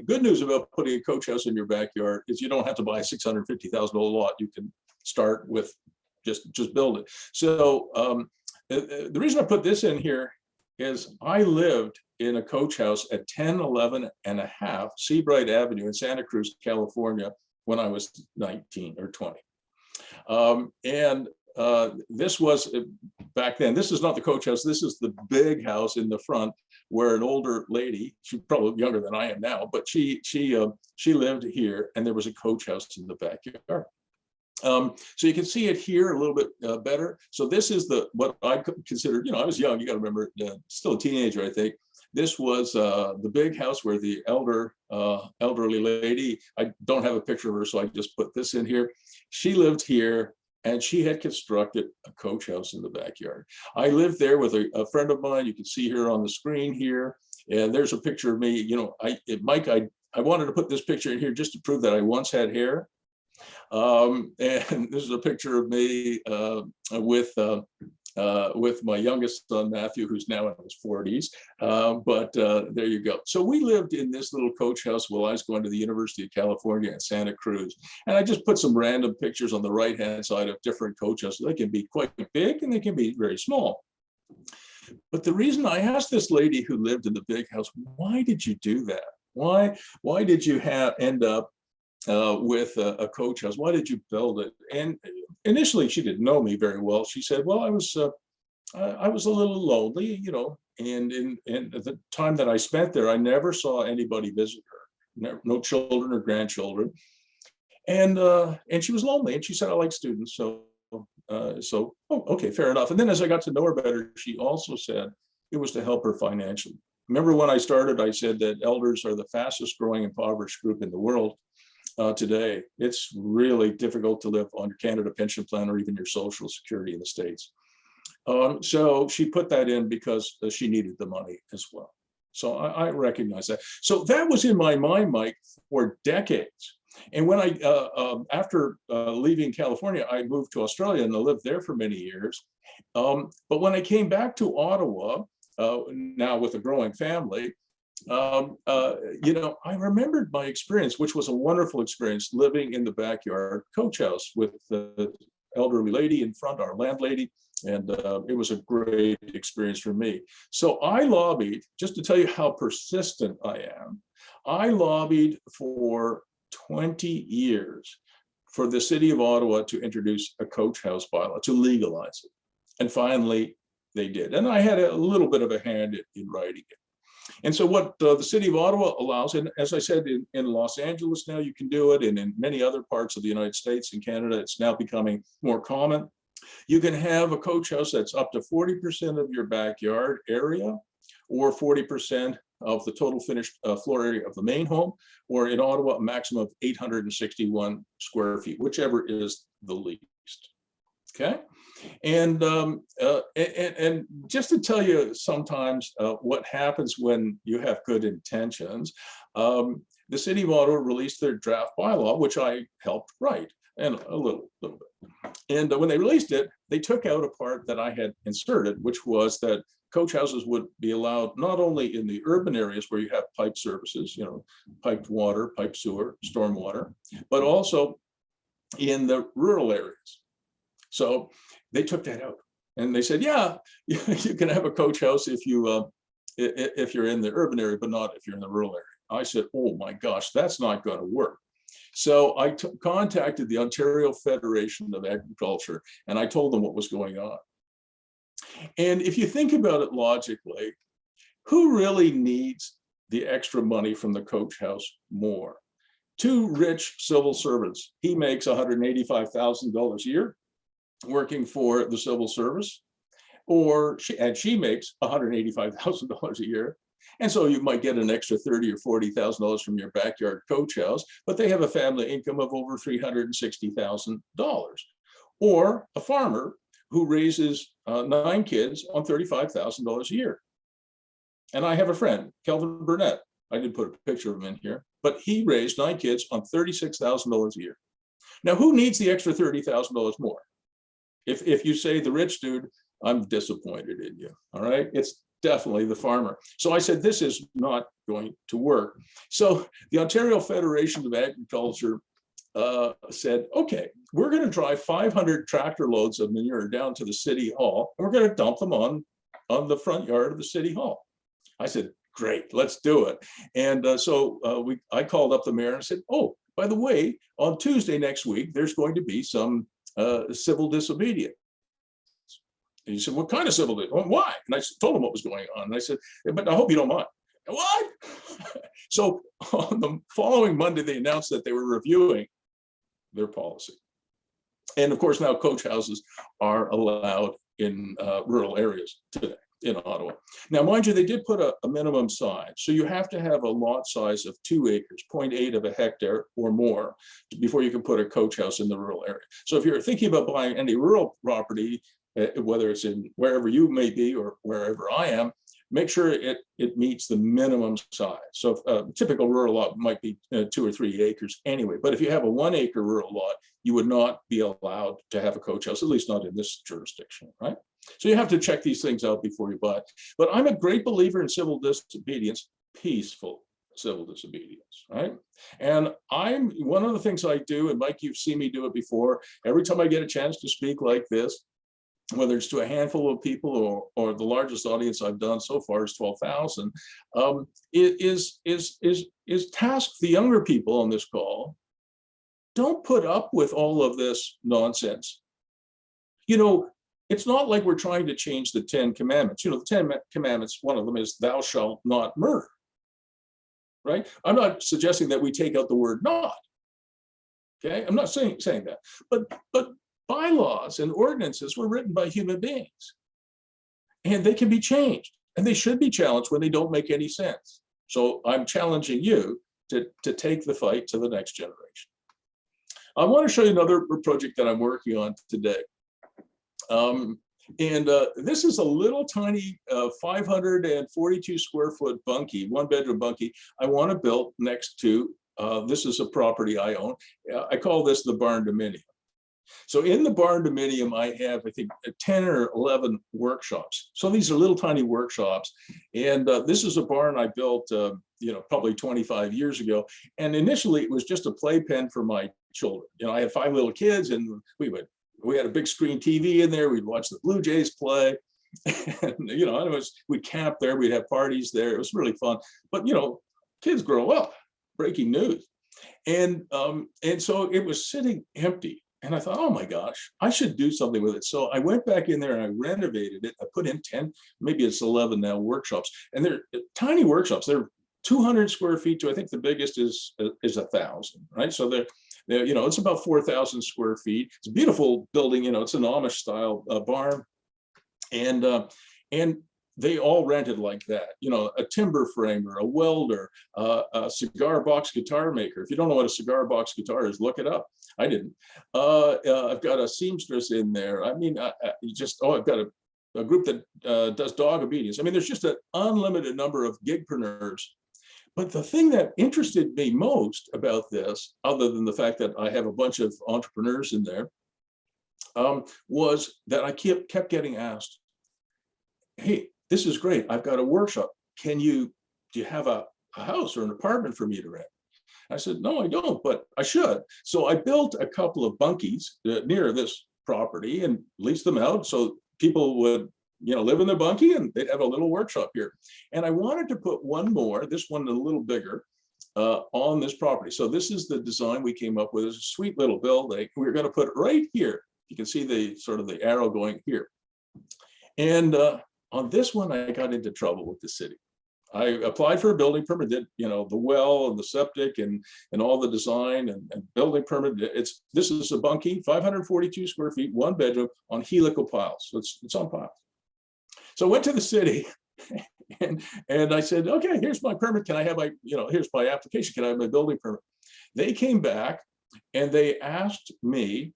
good news about putting a coach house in your backyard is you don't have to buy a $650,000 lot. You can start with just build it. So the reason I put this in here is I lived in a coach house at 1011 and a half Seabright Avenue in Santa Cruz, California, when I was 19 or 20. This was back then. This is not the coach house. This is the big house in the front where an older lady, she's probably younger than I am now, but she lived here, and there was a coach house in the backyard. So you can see it here a little bit better. So this is what I considered, I was young, you got to remember, still a teenager, I think. This was the big house where the elderly lady, I don't have a picture of her, so I just put this in here. She lived here, and she had constructed a coach house in the backyard. I lived there with a friend of mine. You can see her on the screen here. And there's a picture of me. Mike, I wanted to put this picture in here just to prove that I once had hair. And this is a picture of me with my youngest son, Matthew, who's now in his 40s. But there you go. So we lived in this little coach house while I was going to the University of California in Santa Cruz. And I just put some random pictures on the right-hand side of different coach houses. They can be quite big and they can be very small. But the reason I asked this lady who lived in the big house, why did you do that? Why did you end up with a coach house? Why did you build it? And initially, she didn't know me very well. She said, "Well, I was a little lonely, and at the time that I spent there, I never saw anybody visit her, no children or grandchildren, and she was lonely. And she said, I like students, so okay, fair enough. And then as I got to know her better, she also said it was to help her financially. Remember when I started, I said that elders are the fastest growing impoverished group in the world. Today, it's really difficult to live on your Canada pension plan or even your Social Security in the States. So she put that in because she needed the money as well. So I recognize that. So that was in my mind, Mike, for decades. And when after leaving California, I moved to Australia and I lived there for many years. But when I came back to Ottawa, now with a growing family, I remembered my experience, which was a wonderful experience, living in the backyard coach house with the elderly lady in front, our landlady, and it was a great experience for me. So I lobbied, just to tell you how persistent I am, I lobbied for 20 years for the city of Ottawa to introduce a coach house bylaw, to legalize it. And finally, they did. And I had a little bit of a hand in writing it. And so what the city of Ottawa allows, and as I said, in Los Angeles now you can do it, and in many other parts of the United States and Canada, it's now becoming more common. You can have a coach house that's up to 40% of your backyard area, or 40% of the total finished floor area of the main home, or in Ottawa, a maximum of 861 square feet, whichever is the least. Okay. And just to tell you sometimes what happens when you have good intentions, the city of Ottawa released their draft bylaw, which I helped write, and a little bit. And when they released it, they took out a part that I had inserted, which was that coach houses would be allowed not only in the urban areas where you have pipe services, piped water, piped sewer, stormwater, but also in the rural areas. So they took that out, and they said, yeah, you can have a coach house if you're in the urban area, but not if you're in the rural area. I said, oh my gosh, that's not going to work. So I contacted the Ontario Federation of Agriculture, and I told them what was going on. And if you think about it logically, who really needs the extra money from the coach house more? Two rich civil servants. He makes $185,000 a year working for the civil service, she makes $185,000 a year. And so you might get an extra $30,000 or $40,000 from your backyard coach house, but they have a family income of over $360,000. Or a farmer who raises 9 kids on $35,000 a year. And I have a friend, Kelvin Burnett. I didn't put a picture of him in here, but he raised 9 kids on $36,000 a year. Now, who needs the extra $30,000 more? If you say the rich dude, I'm disappointed in you. All right. It's definitely the farmer. So I said, this is not going to work. So the Ontario Federation of Agriculture said, okay, we're going to drive 500 tractor loads of manure down to the city hall, and we're going to dump them on the front yard of the city hall. I said, great, let's do it. And I called up the mayor and said, oh, by the way, on Tuesday next week, there's going to be some civil disobedience. And he said, what kind of civil disobedience? Well, why? And I told him what was going on. And I said, but I hope you don't mind. What? So on the following Monday, they announced that they were reviewing their policy. And of course, now coach houses are allowed in rural areas today in Ottawa. Now, mind you, they did put a minimum size. So you have to have a lot size of 2 acres, 0.8 of a hectare or more before you can put a coach house in the rural area. So if you're thinking about buying any rural property, whether it's in wherever you may be or wherever I am, make sure it meets the minimum size. So a typical rural lot might be 2 or 3 acres anyway. But if you have a 1 acre rural lot, you would not be allowed to have a coach house, at least not in this jurisdiction, right? So you have to check these things out before you buy. But I'm a great believer in civil disobedience, peaceful civil disobedience, right? And one of the things I do, and Mike, you've seen me do it before, every time I get a chance to speak like this, whether it's to a handful of people or the largest audience I've done so far is 12,000, is task the younger people on this call. Don't put up with all of this nonsense. You know, it's not like we're trying to change the 10 commandments. You know, the 10 commandments, one of them is thou shalt not murder, right? I'm not suggesting that we take out the word not. Okay, I'm not saying that, but bylaws and ordinances were written by human beings, and they can be changed, and they should be challenged when they don't make any sense. So I'm challenging you to take the fight to the next generation. I want to show you another project that I'm working on today. This is a little tiny 542 square foot bunkie, 1-bedroom bunkie I want to build next to, this is a property I own. I call this the barn dominium. So in the barn dominium, I have, I think, 10 or 11 workshops. So these are little tiny workshops. And this is a barn I built, probably 25 years ago. And initially it was just a playpen for my children. You know, I had 5 little kids, and we had a big screen TV in there. We'd watch the Blue Jays play. And, we'd camp there. We'd have parties there. It was really fun. But, kids grow up. Breaking news. And so it was sitting empty. And I thought, oh my gosh, I should do something with it. So I went back in there and I renovated it. I put in 10, maybe it's 11 now, workshops. And they're tiny workshops. They're 200 square feet to, I think the biggest is 1,000, right? So they're it's about 4,000 square feet. It's a beautiful building. It's an Amish style barn. And they all rented like that, a timber framer, a welder, a cigar box guitar maker. If you don't know what a cigar box guitar is, look it up. I didn't. I've got a seamstress in there. I mean, I've got a group that does dog obedience. I mean, there's just an unlimited number of gigpreneurs. But the thing that interested me most about this, other than the fact that I have a bunch of entrepreneurs in there, was that I kept getting asked, hey, this is great. I've got a workshop. Do you have a house or an apartment for me to rent? I said, no, I don't, but I should. So I built a couple of bunkies near this property and leased them out so people would, live in their bunkie and they'd have a little workshop here. And I wanted to put one more, this one a little bigger, on this property. So this is the design we came up with. It's a sweet little building. We're going to put it right here. You can see the arrow going here. And on this one, I got into trouble with the city. I applied for a building permit, did, the well and the septic and all the design and building permit. This is a bunkie, 542 square feet, 1 bedroom on helical piles. So it's on piles. So I went to the city and I said, okay, here's my permit. Can I have here's my application. Can I have my building permit? They came back and they asked me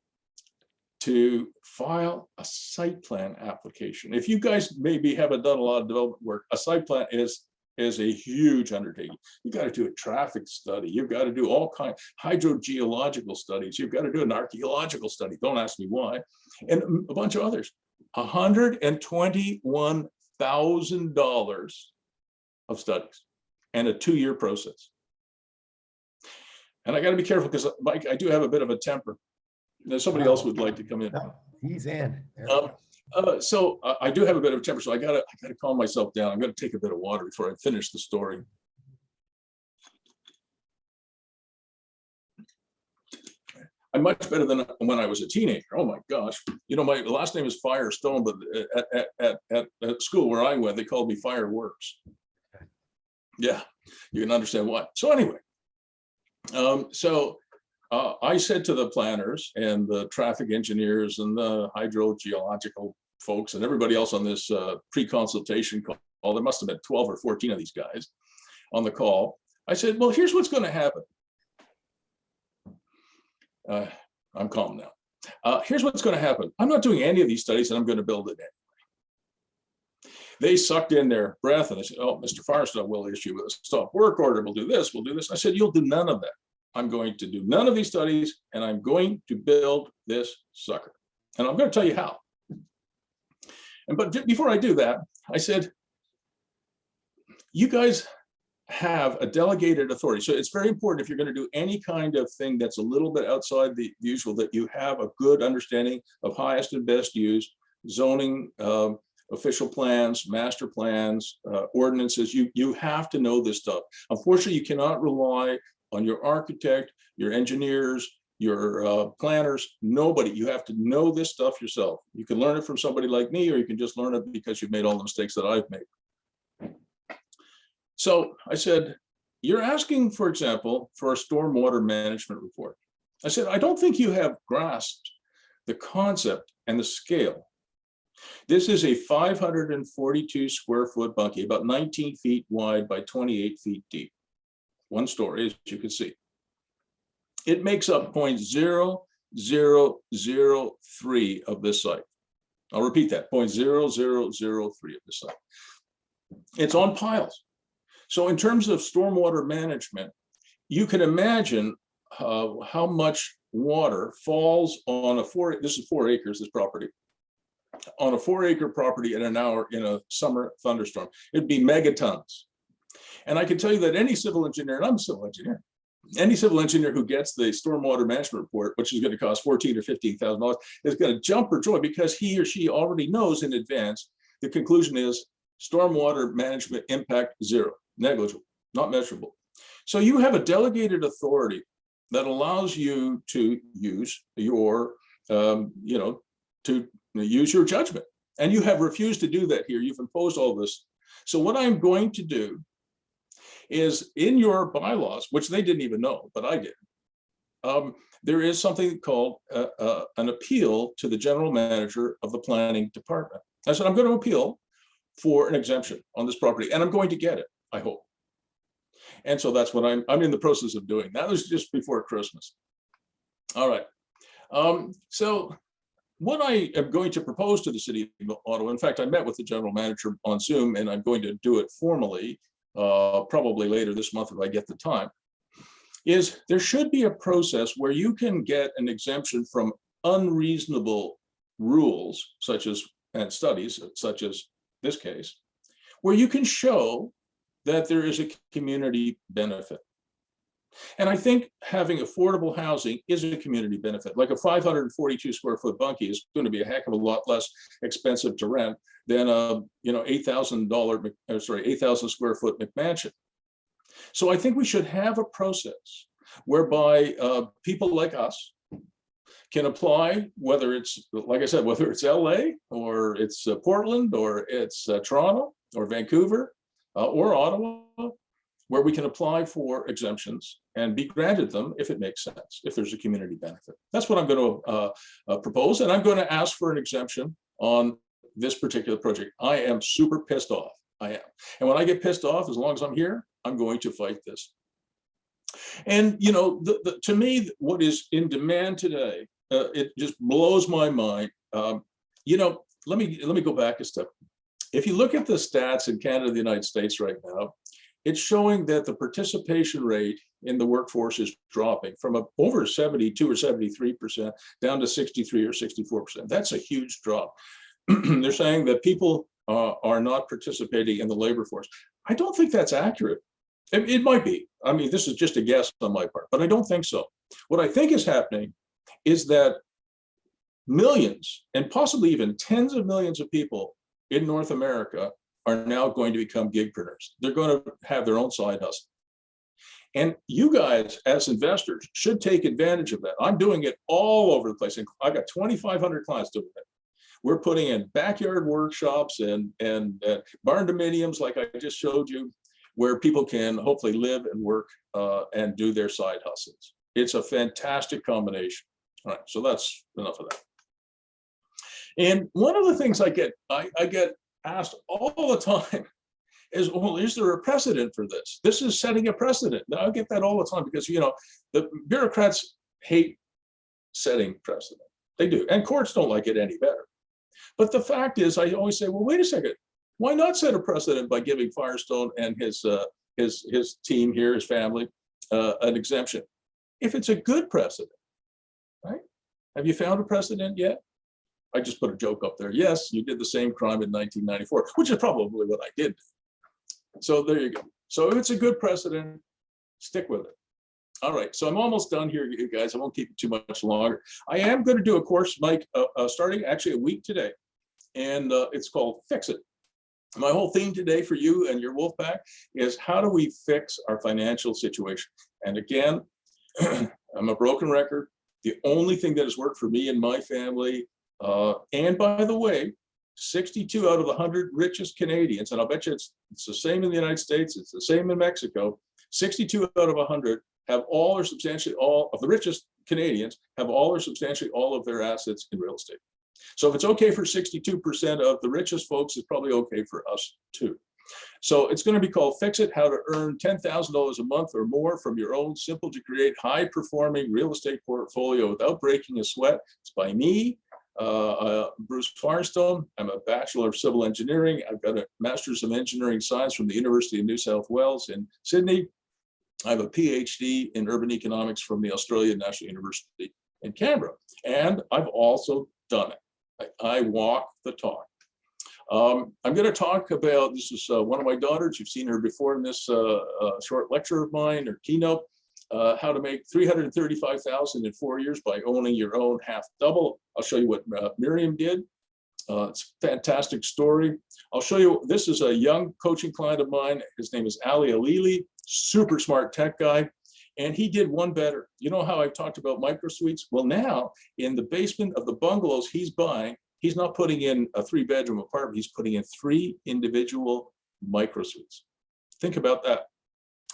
to file a site plan application. If you guys maybe haven't done a lot of development work, a site plan is is a huge undertaking. You got to do a traffic study. You've got to do all kinds hydrogeological studies. You've got to do an archaeological study. Don't ask me why. And a bunch of others. $121,000 of studies and a 2-year process. And I got to be careful because, Mike, I do have a bit of a temper. Somebody else would like to come in. No, he's in. So I do have a bit of a temper, so I gotta calm myself down. I'm gonna take a bit of water before I finish the story. I'm much better than when I was a teenager. Oh my gosh. You know, my last name is Firestone, but at school where I went, they called me Fireworks. Yeah, you can understand why. So anyway, I said to the planners and the traffic engineers and the hydrogeological folks and everybody else on this pre-consultation call, there must have been 12 or 14 of these guys on the call. I said, well, here's what's going to happen. I'm calm now. Here's what's going to happen. I'm not doing any of these studies and I'm going to build it anyway. They sucked in their breath and they said, oh, Mr. Firestone will issue a stop work order. We'll do this. We'll do this. I said, you'll do none of that. I'm going to do none of these studies and I'm going to build this sucker. And I'm going to tell you how. But before I do that, I said, you guys have a delegated authority. So it's very important if you're going to do any kind of thing that's a little bit outside the usual, that you have a good understanding of highest and best use, zoning, official plans, master plans, ordinances. You have to know this stuff. Unfortunately, you cannot rely on your architect, your engineers, your planners, nobody. You have to know this stuff yourself. You can learn it from somebody like me, or you can just learn it because you've made all the mistakes that I've made. So I said, you're asking, for example, for a stormwater management report. I said, I don't think you have grasped the concept and the scale. This is a 542 square foot bunkie, about 19 feet wide by 28 feet deep. One story, as you can see. It makes up 0.0003 of this site. I'll repeat that, 0.0003 of this site. It's on piles. So in terms of stormwater management, you can imagine how much water falls on this is 4 acres, this property, on a 4-acre property in an hour in a summer thunderstorm. It'd be megatons. And I can tell you that any civil engineer, and I'm a civil engineer, any civil engineer who gets the stormwater management report, which is going to cost $14,000 or $15,000, is going to jump for joy because he or she already knows in advance the conclusion is stormwater management impact 0, negligible, not measurable. So you have a delegated authority that allows you to use your, to use your judgment. And you have refused to do that here. You've imposed all this. So what I'm going to do is in your bylaws, which they didn't even know, but I did, there is something called an appeal to the general manager of the planning department. I said, I'm going to appeal for an exemption on this property, and I'm going to get it, I hope. And so that's what I'm in the process of doing. That was just before Christmas. All right. So what I am going to propose to the city of Ottawa, in fact, I met with the general manager on Zoom, and I'm going to do it formally probably later this month if I get the time, is there should be a process where you can get an exemption from unreasonable rules, such as, and studies, such as this case, where you can show that there is a community benefit. And I think having affordable housing is a community benefit. Like a 542 square foot bunkie is going to be a heck of a lot less expensive to rent than a 8,000 square foot McMansion. So I think we should have a process whereby people like us can apply, whether it's, like I said, whether it's LA or it's Portland or it's Toronto or Vancouver or Ottawa, where we can apply for exemptions and be granted them if it makes sense, if there's a community benefit. That's what I'm going to propose, and I'm going to ask for an exemption on this particular project. I am super pissed off, I am. And when I get pissed off, as long as I'm here, I'm going to fight this. And to me, what is in demand today, it just blows my mind. Let me go back a step. If you look at the stats in Canada, the United States right now, it's showing that the participation rate in the workforce is dropping from over 72 or 73% down to 63 or 64%. That's a huge drop. They're saying that people are not participating in the labor force. I don't think that's accurate. It might be. I mean, this is just a guess on my part, but I don't think so. What I think is happening is that millions and possibly even tens of millions of people in North America are now going to become gigpreneurs. They're going to have their own side hustle. And you guys as investors should take advantage of that. I'm doing it all over the place. And I got 2,500 clients doing it. We're putting in backyard workshops and barn dominiums like I just showed you, where people can hopefully live and work and do their side hustles. It's a fantastic combination. All right, so that's enough of that. And one of the things I get asked all the time is, well, is there a precedent for this? This is setting a precedent. Now, I get that all the time because, you know, the bureaucrats hate setting precedent. They do, and courts don't like it any better. But the fact is, I always say, well, wait a second. Why not set a precedent by giving Firestone and his team here, his family, an exemption? If it's a good precedent, right? Have you found a precedent yet? I just put a joke up there. Yes, you did the same crime in 1994, which is probably what I did. So there you go. So if it's a good precedent, stick with it. All right, so I'm almost done here, you guys. I won't keep it too much longer. I am going to do a course, Mike, starting actually a week today, and it's called Fix It. My whole theme today for you and your Wolfpack is how do we fix our financial situation? And again, I'm a broken record. The only thing that has worked for me and my family, and by the way, 62 out of the 100 richest Canadians, and I'll bet you it's the same in the United States, it's the same in Mexico, 62 out of 100 have all or substantially all of the richest Canadians have all or substantially all of their assets in real estate. So if it's okay for 62% of the richest folks, it's probably okay for us too. So it's going to be called Fix It, how to earn $10,000 a month or more from your own simple to create high performing real estate portfolio without breaking a sweat. It's by me, Bruce Firestone. I'm a Bachelor of Civil Engineering. I've got a Master's of Engineering Science from the University of New South Wales in Sydney. I have a PhD in urban economics from the Australian National University in Canberra. And I've also done it. I walk the talk. I'm going to talk about, this is one of my daughters, you've seen her before in this short lecture of mine or keynote, how to make $335,000 in 4 years by owning your own half double. I'll show you what Miriam did. It's a fantastic story. I'll show you, this is a young coaching client of mine. His name is Ali Alili, super smart tech guy. And he did one better. You know how I've talked about micro suites? Well, now in the basement of the bungalows he's buying, he's not putting in a 3-bedroom apartment. He's putting in 3 individual micro suites. Think about that.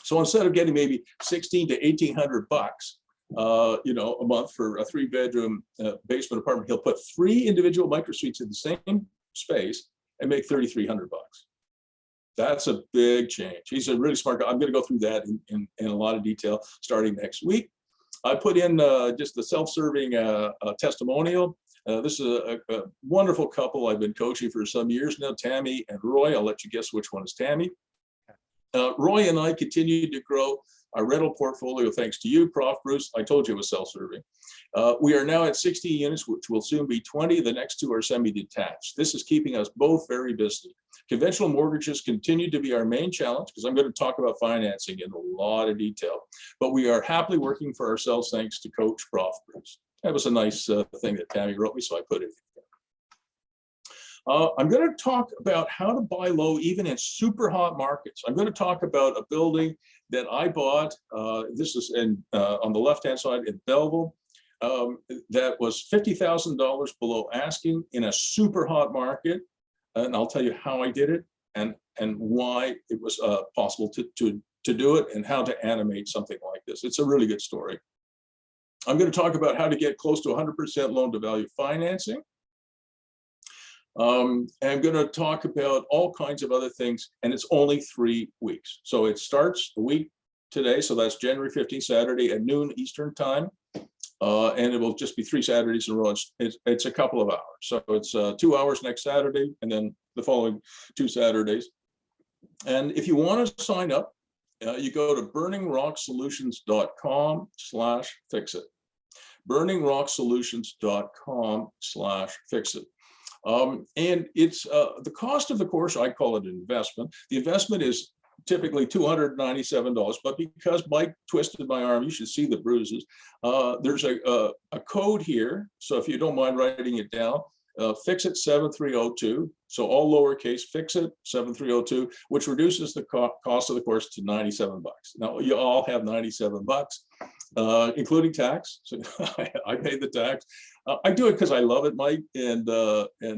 So instead of getting maybe $1,600 to $1,800, you know, a month for a 3-bedroom basement apartment, he'll put 3 individual micro suites in the same space and make $3,300. That's a big change. He's a really smart guy. I'm going to go through that in a lot of detail starting next week. I put in just the self-serving testimonial. This is a wonderful couple I've been coaching for some years now, Tammy and Roy. I'll let you guess which one is Tammy. Roy and I continue to grow our rental portfolio thanks to you, Prof. Bruce. I told you it was self-serving. We are now at 60 units, which will soon be 20. The next 2 are semi-detached. This is keeping us both very busy. Conventional mortgages continue to be our main challenge because I'm going to talk about financing in a lot of detail, but we are happily working for ourselves thanks to Coach Prof. Bruce. That was a nice thing that Tammy wrote me, so I put it in. I'm going to talk about how to buy low even in super hot markets. I'm going to talk about a building that I bought. This is on the left-hand side in Belleville. That was $50,000 below asking in a super hot market. And I'll tell you how I did it and why it was possible to do it and how to animate something like this. It's a really good story. I'm going to talk about how to get close to 100% loan-to-value financing. I'm going to talk about all kinds of other things, and it's only 3 weeks. So it starts a week today, so that's January 15th, Saturday at noon Eastern time. And it will just be 3 Saturdays in a row. It's a couple of hours. So it's 2 hours next Saturday, and then the following 2 Saturdays. And if you want to sign up, you go to burningrocksolutions.com/fixit. burningrocksolutions.com/fixit. And it's the cost of the course, I call it an investment. The investment is typically $297, but because Mike twisted my arm, you should see the bruises. There's a code here. So if you don't mind writing it down, Fixit 7302. So all lowercase, Fixit 7302, which reduces the cost of the course to $97. Now you all have $97, including tax. So I paid the tax. I do it because I love it, Mike, and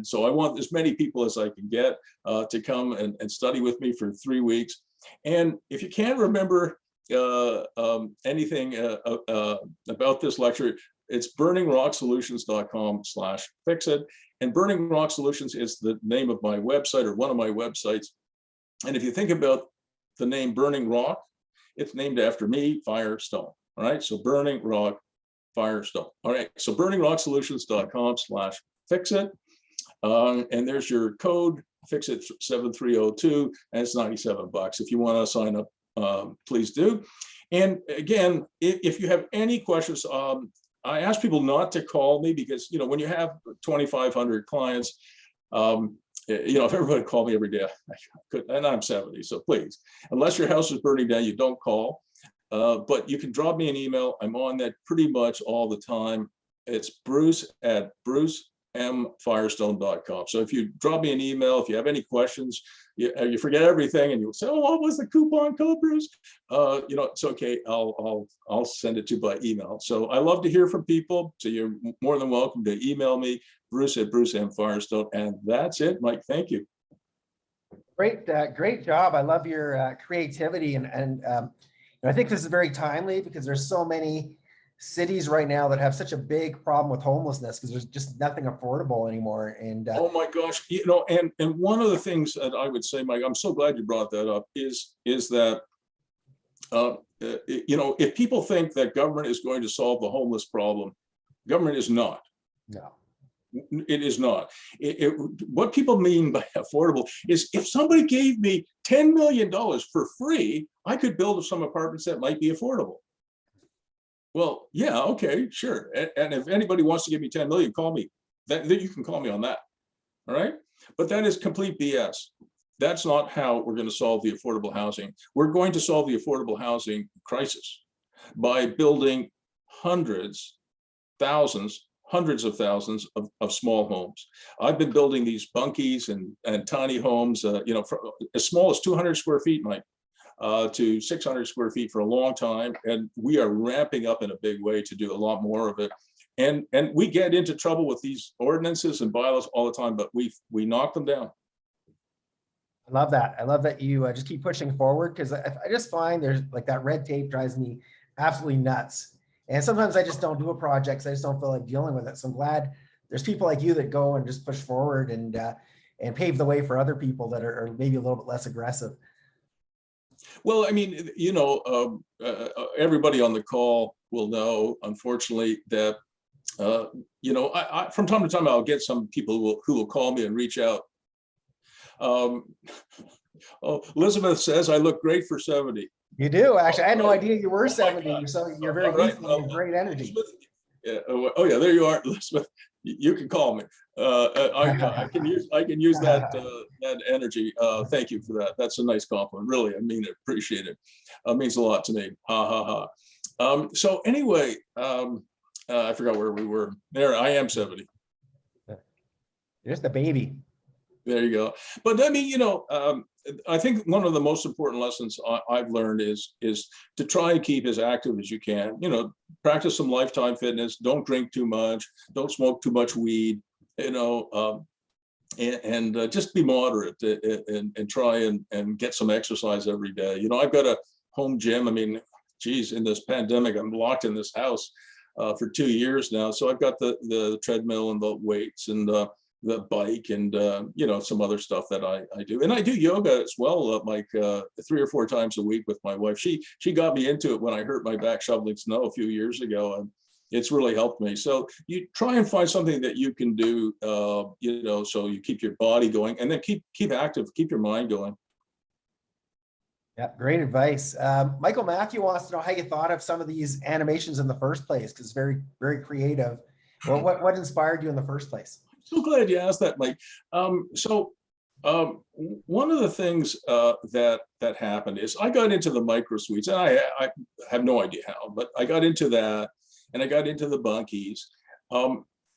so I want as many people as I can get to come and study with me for 3 weeks. And if you can't remember anything about this lecture, it's burningrocksolutions.com/fixit. And Burning Rock Solutions is the name of my website, or one of my websites. And if you think about the name Burning Rock, it's named after me, Firestone. All right, so Burning Rock, Firestone. All right, so burningrocksolutions.com/fixit. And there's your code, Fixit 7302, and it's $97. If you want to sign up, please do. And again, if you have any questions, I ask people not to call me because, you know, when you have 2,500 clients, you know, if everybody called me every day, I could, and I'm 70, so please, unless your house is burning down, you don't call. But you can drop me an email. I'm on that pretty much all the time. It's bruce@brucemfirestone.com. So if you drop me an email, if you have any questions, you forget everything and you'll say, oh, what was the coupon code, Bruce? You know, it's okay. I'll send it to you by email. So I love to hear from people. So you're more than welcome to email me, bruce@brucemfirestone. And that's it, Mike. Thank you. Great, great job. I love your creativity, and I think this is very timely because there's so many cities right now that have such a big problem with homelessness because there's just nothing affordable anymore. And oh my gosh, you know, and one of the things that I would say, Mike, I'm so glad you brought that up, is that you know, if people think that government is going to solve the homeless problem, government is not. no. It is not. What people mean by affordable is if somebody gave me $10 million for free, I could build some apartments that might be affordable. Well, yeah, okay, sure. And if anybody wants to give me 10 million, call me. Then you can call me on that. All right. But that is complete BS. That's not how we're going to solve the affordable housing. We're going to solve the affordable housing crisis by building hundreds of thousands of small homes. I've been building these bunkies and tiny homes, you know, as small as 200 square feet, Mike, to 600 square feet for a long time. And we are ramping up in a big way to do a lot more of it. And we get into trouble with these ordinances and bylaws all the time, but we knock them down. I love that. I love that you just keep pushing forward, because I just find there's like that red tape drives me absolutely nuts. And sometimes I just don't do a project because I just don't feel like dealing with it. So I'm glad there's people like you that go and just push forward and pave the way for other people that are maybe a little bit less aggressive. Well, I mean, you know, everybody on the call will know, unfortunately, that, you know, I from time to time, I'll get some people who will call me and reach out. Oh, Elizabeth says I look great for 70. You do, actually. I had no idea you were 70. So you're very youthful and great energy. Yeah. Oh yeah, there you are, Elizabeth. You can call me. I can use that that energy. Thank you for that. That's a nice compliment. Really, I mean it. Appreciate it. Means a lot to me. Ha ha ha. So anyway, I forgot where we were. There, I am 70. Just a baby. There you go. But I mean, you know, I think one of the most important lessons I've learned is to try and keep as active as you can. You know, practice some Lifetime Fitness. Don't drink too much. Don't smoke too much weed. You know, and just be moderate and try and get some exercise every day. You know, I've got a home gym. I mean, geez, in this pandemic, I'm locked in this house for 2 years now. So I've got the treadmill and the weights and the bike and you know, some other stuff that I do. And I do yoga as well, like 3 or 4 times a week with my wife. She got me into it when I hurt my back shoveling snow a few years ago, and it's really helped me. So you try and find something that you can do, you know, so you keep your body going, and then keep active, keep your mind going. Yeah, great advice. Michael Matthew wants to know how you thought of some of these animations in the first place, because very, very creative. Well, what inspired you in the first place? So glad you asked that, Mike. One of the things that happened is I got into the micro suites, and I have no idea how, but I got into that, and I got into the bunkies.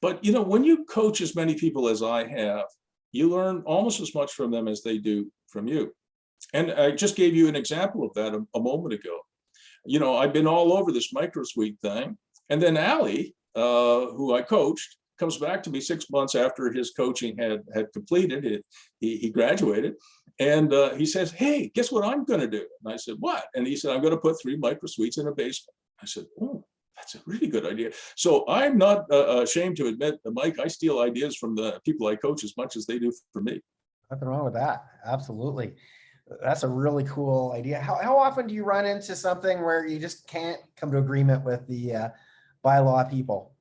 But you know, when you coach as many people as I have, you learn almost as much from them as they do from you. And I just gave you an example of that a moment ago. You know, I've been all over this micro suite thing, and then Ali, who I coached, comes back to me 6 months after his coaching had completed. He graduated, and he says, "Hey, guess what I'm going to do?" And I said, "What?" And he said, "I'm going to put 3 micro suites in a basement." I said, "Oh, that's a really good idea." So I'm not ashamed to admit, Mike, I steal ideas from the people I coach as much as they do for me. Nothing wrong with that. Absolutely. That's a really cool idea. How often do you run into something where you just can't come to agreement with the bylaw people?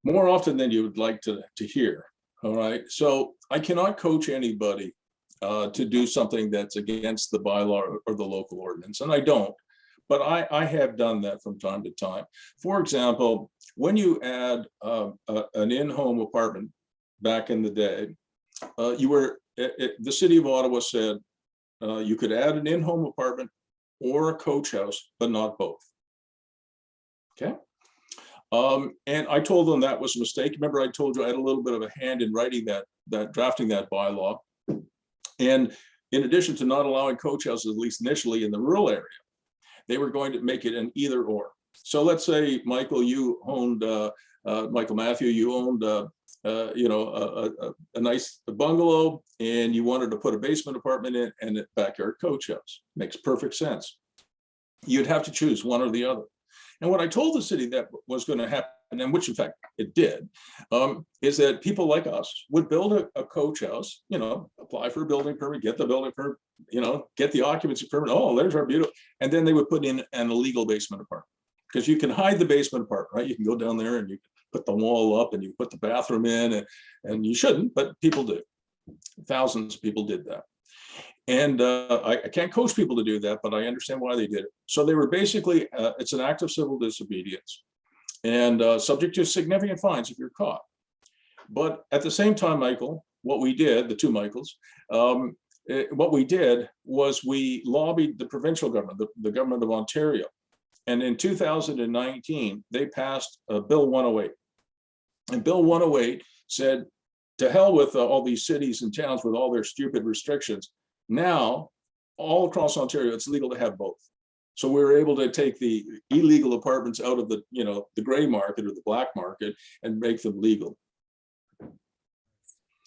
More often than you would like to hear. All right. So I cannot coach anybody to do something that's against the bylaw or the local ordinance, and I don't. But I have done that from time to time. For example, when you add an in-home apartment back in the day, the city of Ottawa said you could add an in-home apartment or a coach house, but not both. Okay. And I told them that was a mistake. Remember, I told you I had a little bit of a hand in writing drafting that bylaw. And in addition to not allowing coach houses, at least initially in the rural area, they were going to make it an either or. So let's say, Michael, you owned, Michael Matthew, you owned, a nice bungalow, and you wanted to put a basement apartment in and a backyard coach house. Makes perfect sense. You'd have to choose one or the other. And what I told the city that was going to happen, and which in fact it did, is that people like us would build a coach house, apply for a building permit, get the building permit, get the occupancy permit. Oh, there's our beautiful. And then they would put in an illegal basement apartment, because you can hide the basement apartment, right? You can go down there and you put the wall up and you put the bathroom in, and you shouldn't, but people do. Thousands of people did that. And I can't coach people to do that, but I understand why they did it. So they were basically, it's an act of civil disobedience, and subject to significant fines if you're caught. But at the same time, Michael, what we did, the two Michaels, what we did was we lobbied the provincial government, the government of Ontario. And in 2019, they passed Bill 108. And Bill 108 said, to hell with all these cities and towns with all their stupid restrictions. Now, all across Ontario, it's legal to have both. So we were able to take the illegal apartments out of the gray market or the black market and make them legal.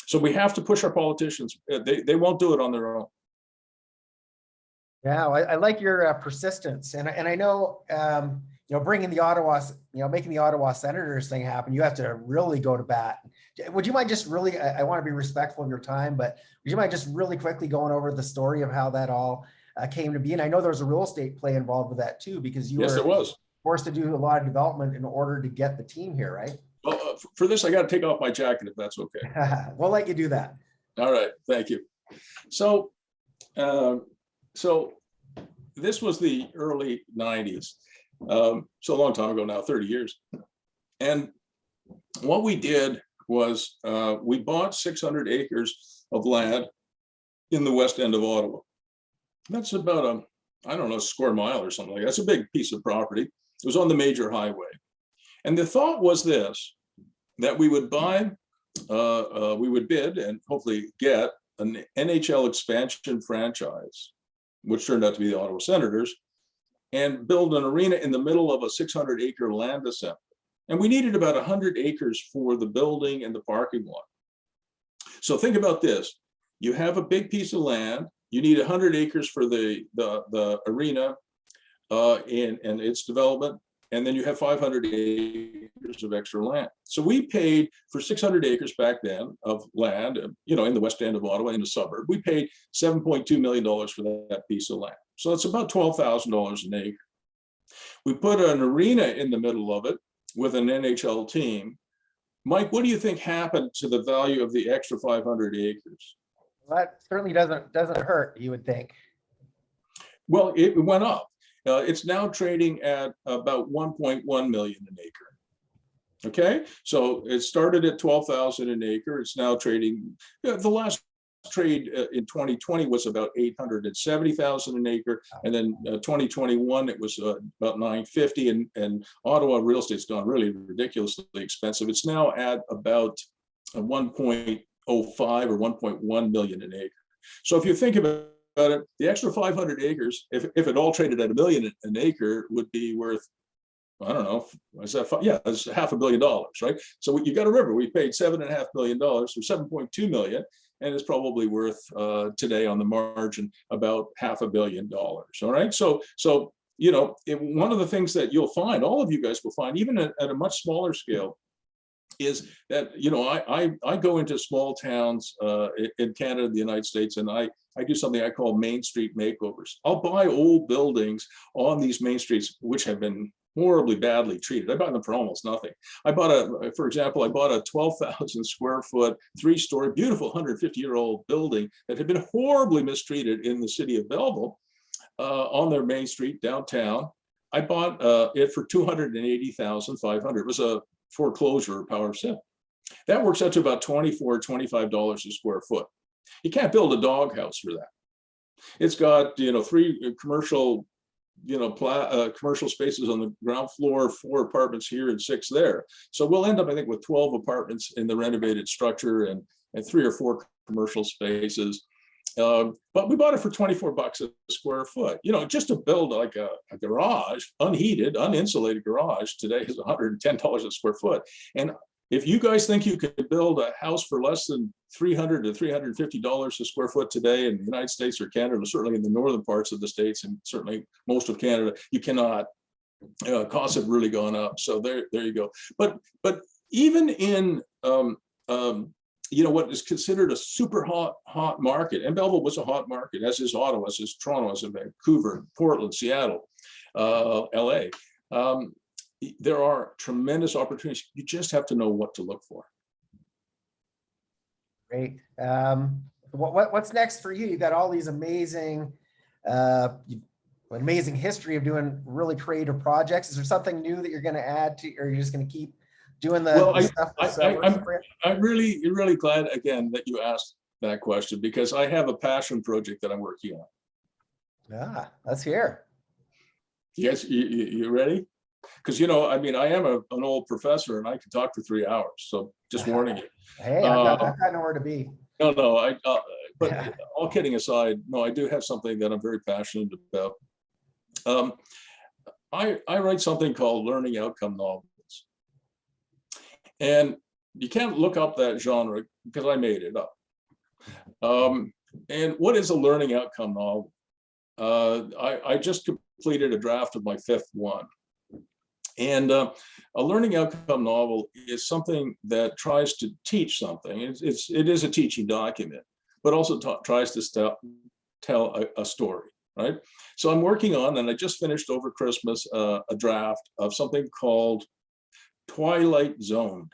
So we have to push our politicians. They won't do it on their own. Yeah, I like your persistence, and I know bringing the Ottawa, making the Ottawa Senators thing happen. You have to really go to bat. Would you mind just really? I want to be respectful of your time, but would you mind just really quickly going over the story of how that all came to be? And I know there was a real estate play involved with that too, because you were forced to do a lot of development in order to get the team here, right? Well, for this, I got to take off my jacket if that's okay. We'll let you do that. All right, thank you. So this was the early 90s. So a long time ago now, 30 years. And what we did was we bought 600 acres of land in the west end of Ottawa. That's about a square mile or something like that. That's a big piece of property. It was on the major highway. And the thought was this, that we would buy, we would bid and hopefully get an NHL expansion franchise, which turned out to be the Ottawa Senators, and build an arena in the middle of a 600-acre land assembly. And we needed about 100 acres for the building and the parking lot. So think about this. You have a big piece of land. You need 100 acres for the arena and its development. And then you have 500 acres of extra land. So we paid for 600 acres back then of land, in the west end of Ottawa, in the suburb. We paid $7.2 million for that piece of land. So it's about $12,000 an acre. We put an arena in the middle of it with an NHL team. Mike, what do you think happened to the value of the extra 500 acres? Well, that certainly doesn't hurt, you would think. Well, it went up. It's now trading at about 1.1 million an acre. Okay, so it started at 12,000 an acre. It's now trading. The last trade in 2020 was about 870,000 an acre, and then 2021 it was about 950. And Ottawa real estate's gone really ridiculously expensive. It's now at about 1.05 or 1.1 million an acre. So if you think about it, the extra 500 acres, if it all traded at $1 million an acre, would be worth, I don't know, is that, yeah, it's $500 million, right? So you got to remember, we paid $7.5 million for 7.2 million, and it's probably worth today on the margin about $500 million. All right, so you know, one of the things that you'll find, all of you guys will find, even at a much smaller scale, is that, you know, I go into small towns in Canada, the United States, and I do something I call Main Street makeovers. I'll buy old buildings on these main streets which have been horribly badly treated. I buy them for almost nothing. For example, I bought a 12,000 square foot, 3-story, beautiful 150-year-old building that had been horribly mistreated in the city of Belleville on their main street downtown. I bought it for $280,500. It was a foreclosure or power of sale. That works out to about $24, $25 a square foot. You can't build a doghouse for that. It's got, you know, 3 commercial, you know, commercial spaces on the ground floor, 4 apartments here and 6 there. So we'll end up, I think, with 12 apartments in the renovated structure and 3 or 4 commercial spaces. But we bought it for $24 a square foot. You know, just to build like a garage, unheated, uninsulated garage today is $110 a square foot. And if you guys think you could build a house for less than $300 to $350 a square foot today in the United States or Canada, certainly in the northern parts of the States and certainly most of Canada, you cannot. Costs have really gone up. So there you go. But even in you know, what is considered a super hot market, and Belleville was a hot market, as is Ottawa, as is Toronto, as is Vancouver, Portland, Seattle, LA. There are tremendous opportunities. You just have to know what to look for. Great. What's next for you? You've got all these amazing, amazing history of doing really creative projects. Is there something new that you're going to add to, or you're just going to keep doing the stuff? I'm really glad again that you asked that question, because I have a passion project that I'm working on. Yeah, let's hear. Yes, you ready? Because, you know, I mean, I am an old professor and I can talk for 3 hours. So just warning you. Hey, I've got nowhere to be. No, but all kidding aside, no, I do have something that I'm very passionate about. I write something called learning outcome novels. And you can't look up that genre because I made it up. And what is a learning outcome novel? I just completed a draft of my 5th one. And a learning outcome novel is something that tries to teach something. It is a teaching document, but also tries to tell a story, right? So I'm working on, and I just finished over Christmas, a draft of something called Twilight Zoned.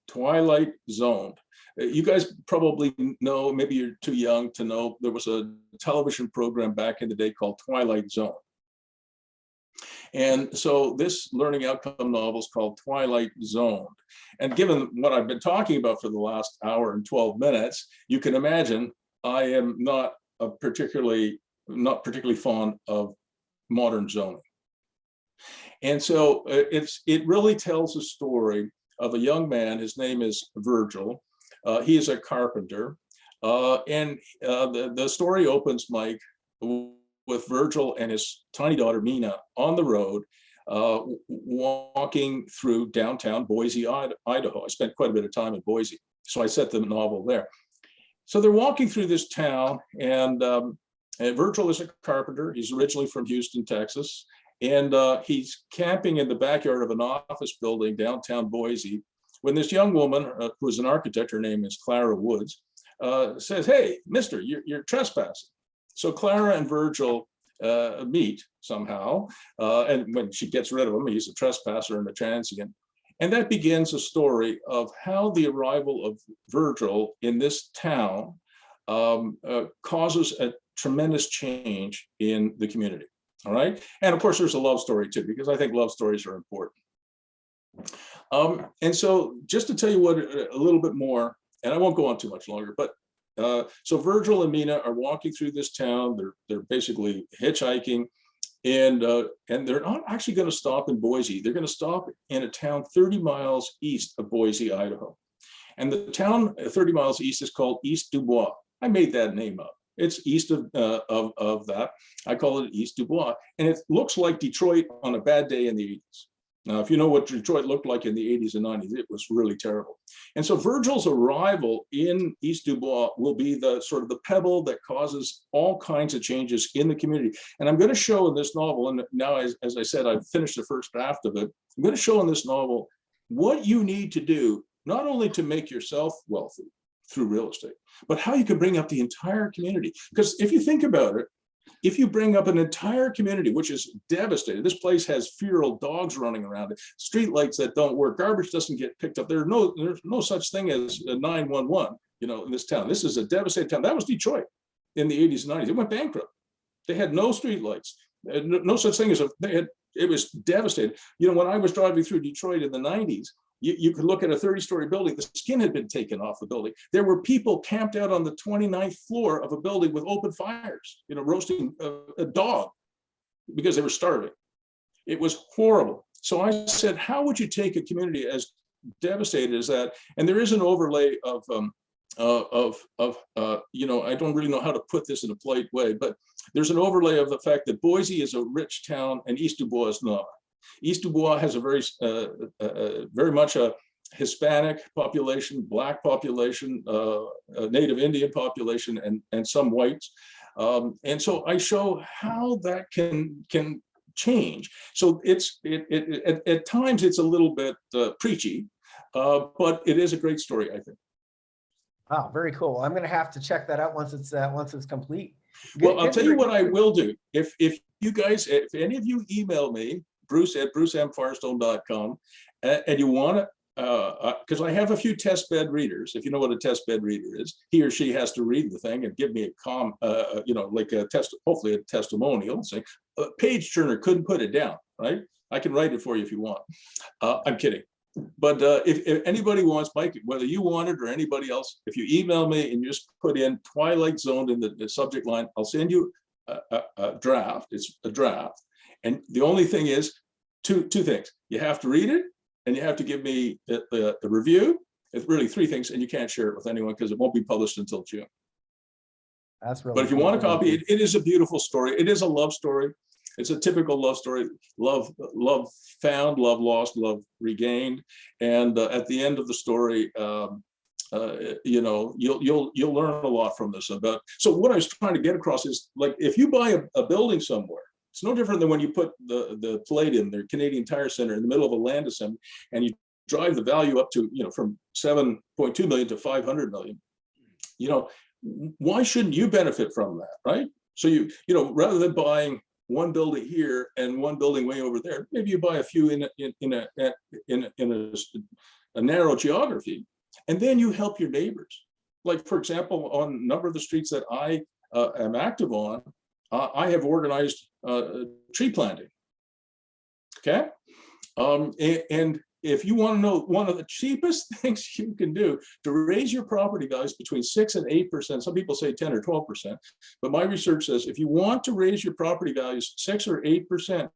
Twilight Zoned. You guys probably know, maybe you're too young to know, there was a television program back in the day called Twilight Zone. And so this learning outcome novel is called Twilight Zoned. And given what I've been talking about for the last hour and 12 minutes, you can imagine I am not particularly fond of modern zoning. And so it really tells a story of a young man. His name is Virgil. He is a carpenter. And the story opens, Mike, with Virgil and his tiny daughter, Mina, on the road, walking through downtown Boise, Idaho. I spent quite a bit of time in Boise, so I set the novel there. So they're walking through this town, and Virgil is a carpenter. He's originally from Houston, Texas. And he's camping in the backyard of an office building downtown Boise when this young woman, who is an architect, her name is Clara Woods, says, "Hey, mister, you're trespassing." So Clara and Virgil meet somehow. And when she gets rid of him, he's a trespasser and a transient. And that begins a story of how the arrival of Virgil in this town causes a tremendous change in the community. All right. And of course, there's a love story too, because I think love stories are important. And so just to tell you what a little bit more, and I won't go on too much longer, but so Virgil and Mina are walking through this town. They're basically hitchhiking, and they're not actually going to stop in Boise. They're going to stop in a town 30 miles east of Boise, Idaho. And the town 30 miles east is called East Dubois. I made that name up. It's east of that. I call it East Dubois. And it looks like Detroit on a bad day in the 80s. Now, if you know what Detroit looked like in the 80s and 90s, it was really terrible. And so Virgil's arrival in East Dubois will be the sort of the pebble that causes all kinds of changes in the community. And I'm going to show in this novel, and now, as I said, I've finished the first draft of it. I'm going to show in this novel what you need to do, not only to make yourself wealthy through real estate, but how you can bring up the entire community. Because if you think about it, if you bring up an entire community, which is devastated, this place has feral dogs running around it, street lights that don't work, garbage doesn't get picked up. There's no such thing as a 911, in this town. This is a devastated town. That was Detroit in the 80s and 90s. It went bankrupt. They had no street lights, no such thing as it was devastated. When I was driving through Detroit in the 90s, you could look at a 30-story building. The skin had been taken off the building. There were people camped out on the 29th floor of a building with open fires, roasting a dog because they were starving. It was horrible. So I said, how would you take a community as devastated as that? And there is an overlay of I don't really know how to put this in a polite way, but there's an overlay of the fact that Boise is a rich town and East Dubois is not. East Dubois has a very much a Hispanic population, Black population, a Native Indian population, and some whites. And so I show how that can change. So at times it's a little bit preachy, but it is a great story, I think. Wow, very cool. I'm going to have to check that out once it's complete. Well, I'll tell you what I will do. If you guys, if any of you email me, bruce@brucemfirestone.com, and you want to, because I have a few test bed readers. If you know what a test bed reader is, he or she has to read the thing and give me like a hopefully a testimonial, saying a page turner couldn't put it down, right? I can write it for you if you want. I'm kidding. But if anybody wants, Mike, whether you want it or anybody else, if you email me and you just put in Twilight Zone in the subject line, I'll send you a draft. It's a draft. And the only thing is two things. You have to read it and you have to give me the review. It's really three things, and you can't share it with anyone because it won't be published until June. That's really. But if you want a copy, it is a beautiful story. It is a love story. It's a typical love story. Love found, love lost, love regained. And at the end of the story, you'll learn a lot from this. So what I was trying to get across is, like, if you buy a building somewhere, it's no different than when you put the Palladium, the Canadian Tire Center, in the middle of a land assembly, and you drive the value up to, from 7.2 million to 500 million. Why shouldn't you benefit from that, right? So rather than buying one building here and one building way over there, maybe you buy a few in a narrow geography, and then you help your neighbors. Like, for example, on a number of the streets that I am active on, I have organized tree planting. Okay, and if you want to know one of the cheapest things you can do to raise your property values between 6 and 8%, some people say 10 or 12%, but my research says if you want to raise your property values 6 or 8%,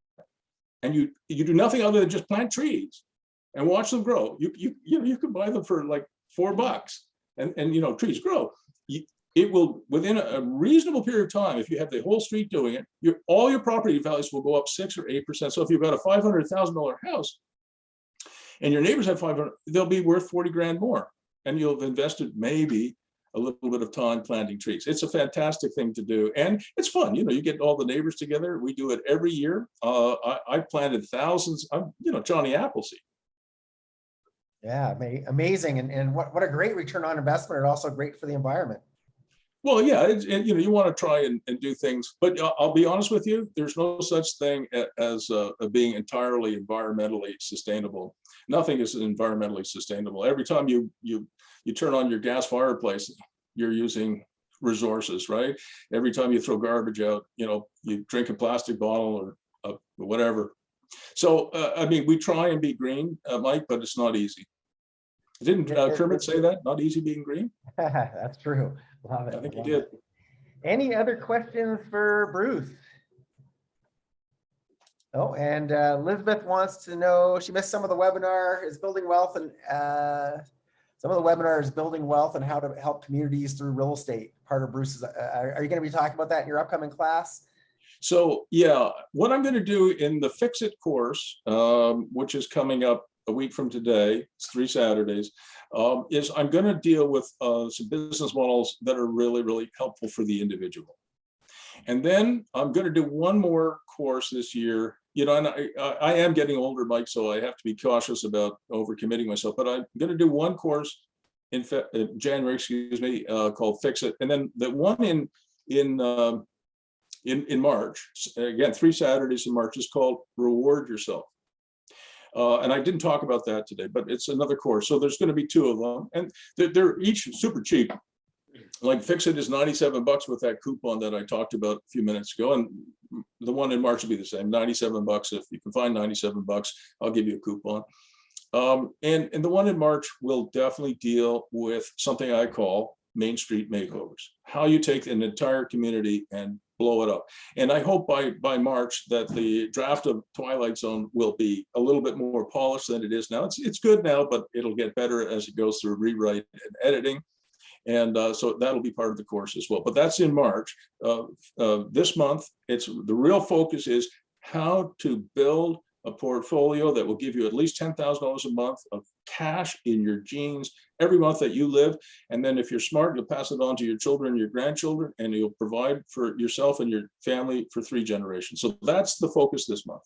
and you do nothing other than just plant trees and watch them grow, you can buy them for like $4, and trees grow. It will, within a reasonable period of time, if you have the whole street doing it, all your property values will go up 6 or 8%. So if you've got a $500,000 house, and your neighbors have 500, they'll be worth 40 grand more. And you'll have invested maybe a little bit of time planting trees. It's a fantastic thing to do. And it's fun. You get all the neighbors together. We do it every year. I planted thousands. Johnny Appleseed. Yeah, amazing. And what a great return on investment, and also great for the environment. Well, yeah, you want to try and do things, but I'll be honest with you, there's no such thing as being entirely environmentally sustainable. Nothing is environmentally sustainable. Every time you turn on your gas fireplace, you're using resources, right? Every time you throw garbage out, you drink a plastic bottle or whatever. So, I mean, we try and be green, Mike, but it's not easy. Didn't Kermit say that? Not easy being green? That's true. Love it. I think he did. Any other questions for Bruce? Oh, and Elizabeth wants to know, she missed some of the webinar, is building wealth, and some of the webinar is building wealth and how to help communities through real estate. Part of Bruce's, are you going to be talking about that in your upcoming class? So yeah, what I'm going to do in the Fix It course, which is coming up a week from today, it's 3 Saturdays, is I'm going to deal with some business models that are really, really helpful for the individual. And then I'm going to do one more course this year. And I am getting older, Mike, so I have to be cautious about overcommitting myself. But I'm going to do one course in January, called Fix It, and then the one in March, again 3 Saturdays in March, is called Reward Yourself. And I didn't talk about that today, but it's another course. So there's going to be 2 of them, and they're each super cheap. Like Fix It is $97 with that coupon that I talked about a few minutes ago, and the one in March will be the same, $97. If you can find $97, I'll give you a coupon. And the one in March will definitely deal with something I call Main Street makeovers, how you take an entire community and blow it up. And I hope by March that the draft of Twilight Zone will be a little bit more polished than it is now. It's good now, but it'll get better as it goes through rewrite and editing. And so that'll be part of the course as well. But that's in March. This month, the real focus is how to build a portfolio that will give you at least $10,000 a month of cash in your jeans every month that you live. And then if you're smart, you'll pass it on to your children and your grandchildren, and you'll provide for yourself and your family for 3 generations. So that's the focus this month.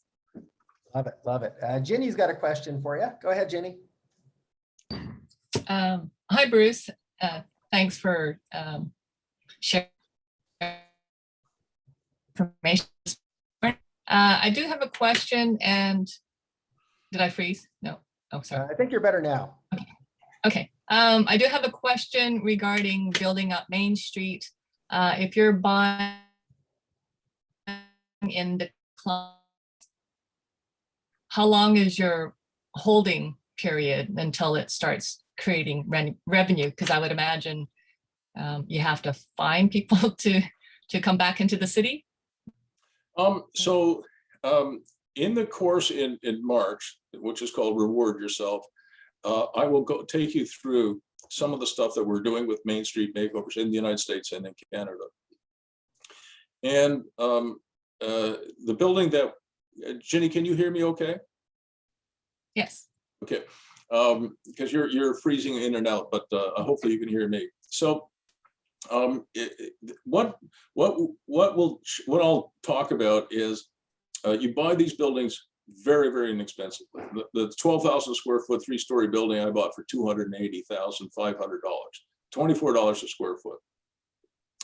Love it, love it. Ginny's got a question for you. Go ahead, Ginny. Hi, Bruce. Thanks for sharing information. I do have a question, and did I freeze? No. Oh, sorry. I think you're better now. Okay. I do have a question regarding building up Main Street. If you're buying in decline, how long is your holding period until it starts creating revenue? Because I would imagine you have to find people to come back into the city. So in the course in March, which is called Reward Yourself, I will take you through some of the stuff that we're doing with Main Street makeovers in the United States and in Canada. And the building that, Ginny, can you hear me okay? Yes. Okay, because you're freezing in and out, but hopefully you can hear me. So what I'll talk about is you buy these buildings very, very inexpensively. The 12,000 square foot 3-story building I bought for $280,500, $24 a square foot.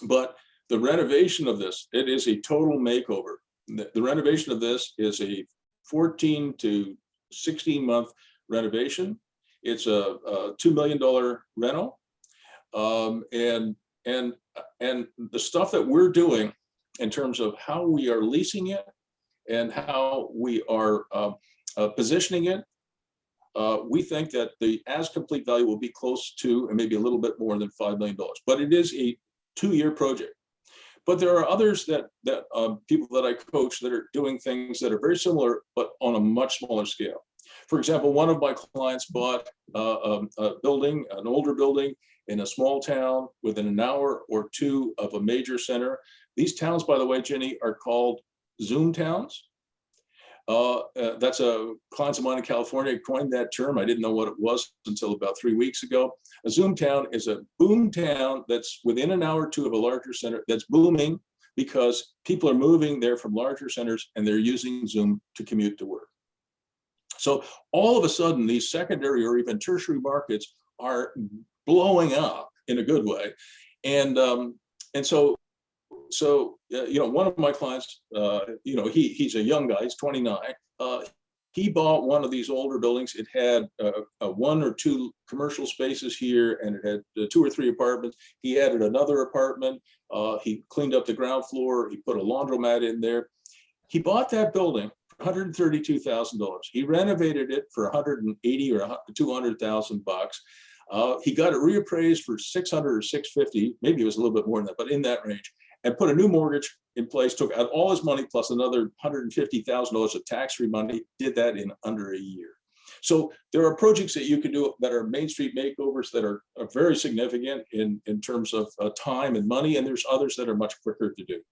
But the renovation of this, it is a total makeover. The renovation of this is a 14 to 16 month renovation. It's a $2 million rental. And the stuff that we're doing in terms of how we are leasing it and how we are positioning it, we think that the as complete value will be close to, and maybe a little bit more than $5 million. But it is a 2-year project. But there are others that people that I coach that are doing things that are very similar, but on a much smaller scale. For example, one of my clients bought a building, an older building in a small town within an hour or 2 of a major center. These towns, by the way, Ginny, are called Zoom towns. That's a client of mine in California coined that term. I didn't know what it was until about 3 weeks ago. A Zoom town is a boom town that's within an hour or 2 of a larger center that's booming because people are moving there from larger centers and they're using Zoom to commute to work. So all of a sudden, these secondary or even tertiary markets are blowing up in a good way. And so one of my clients, he's a young guy, he's 29. He bought one of these older buildings. It had one or two commercial spaces here, and it had 2 or 3 apartments. He added another apartment. He cleaned up the ground floor. He put a laundromat in there. He bought that building for $132,000. He renovated it for $180,000 or $200,000. He got it reappraised for $600,000 or $650,000. Maybe it was a little bit more than that, but in that range. And put a new mortgage in place, took out all his money plus another $150,000 of tax-free money, did that in under a year. So there are projects that you can do that are Main Street makeovers that are very significant in terms of time and money, and there's others that are much quicker to do.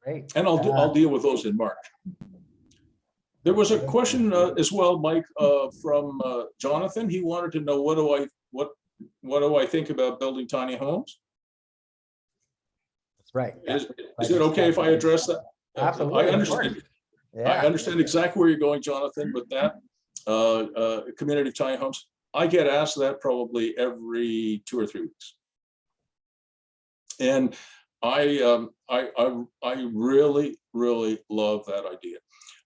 Great. And I'll deal with those in March. There was a question as well, Mike, from Jonathan. He wanted to know what do I think about building tiny homes? That's right. Is it okay if I address that? Absolutely. I understand. Yeah. I understand exactly where you're going, Jonathan, with that community of tiny homes. I get asked that probably every 2 or 3 weeks, and I really love that idea.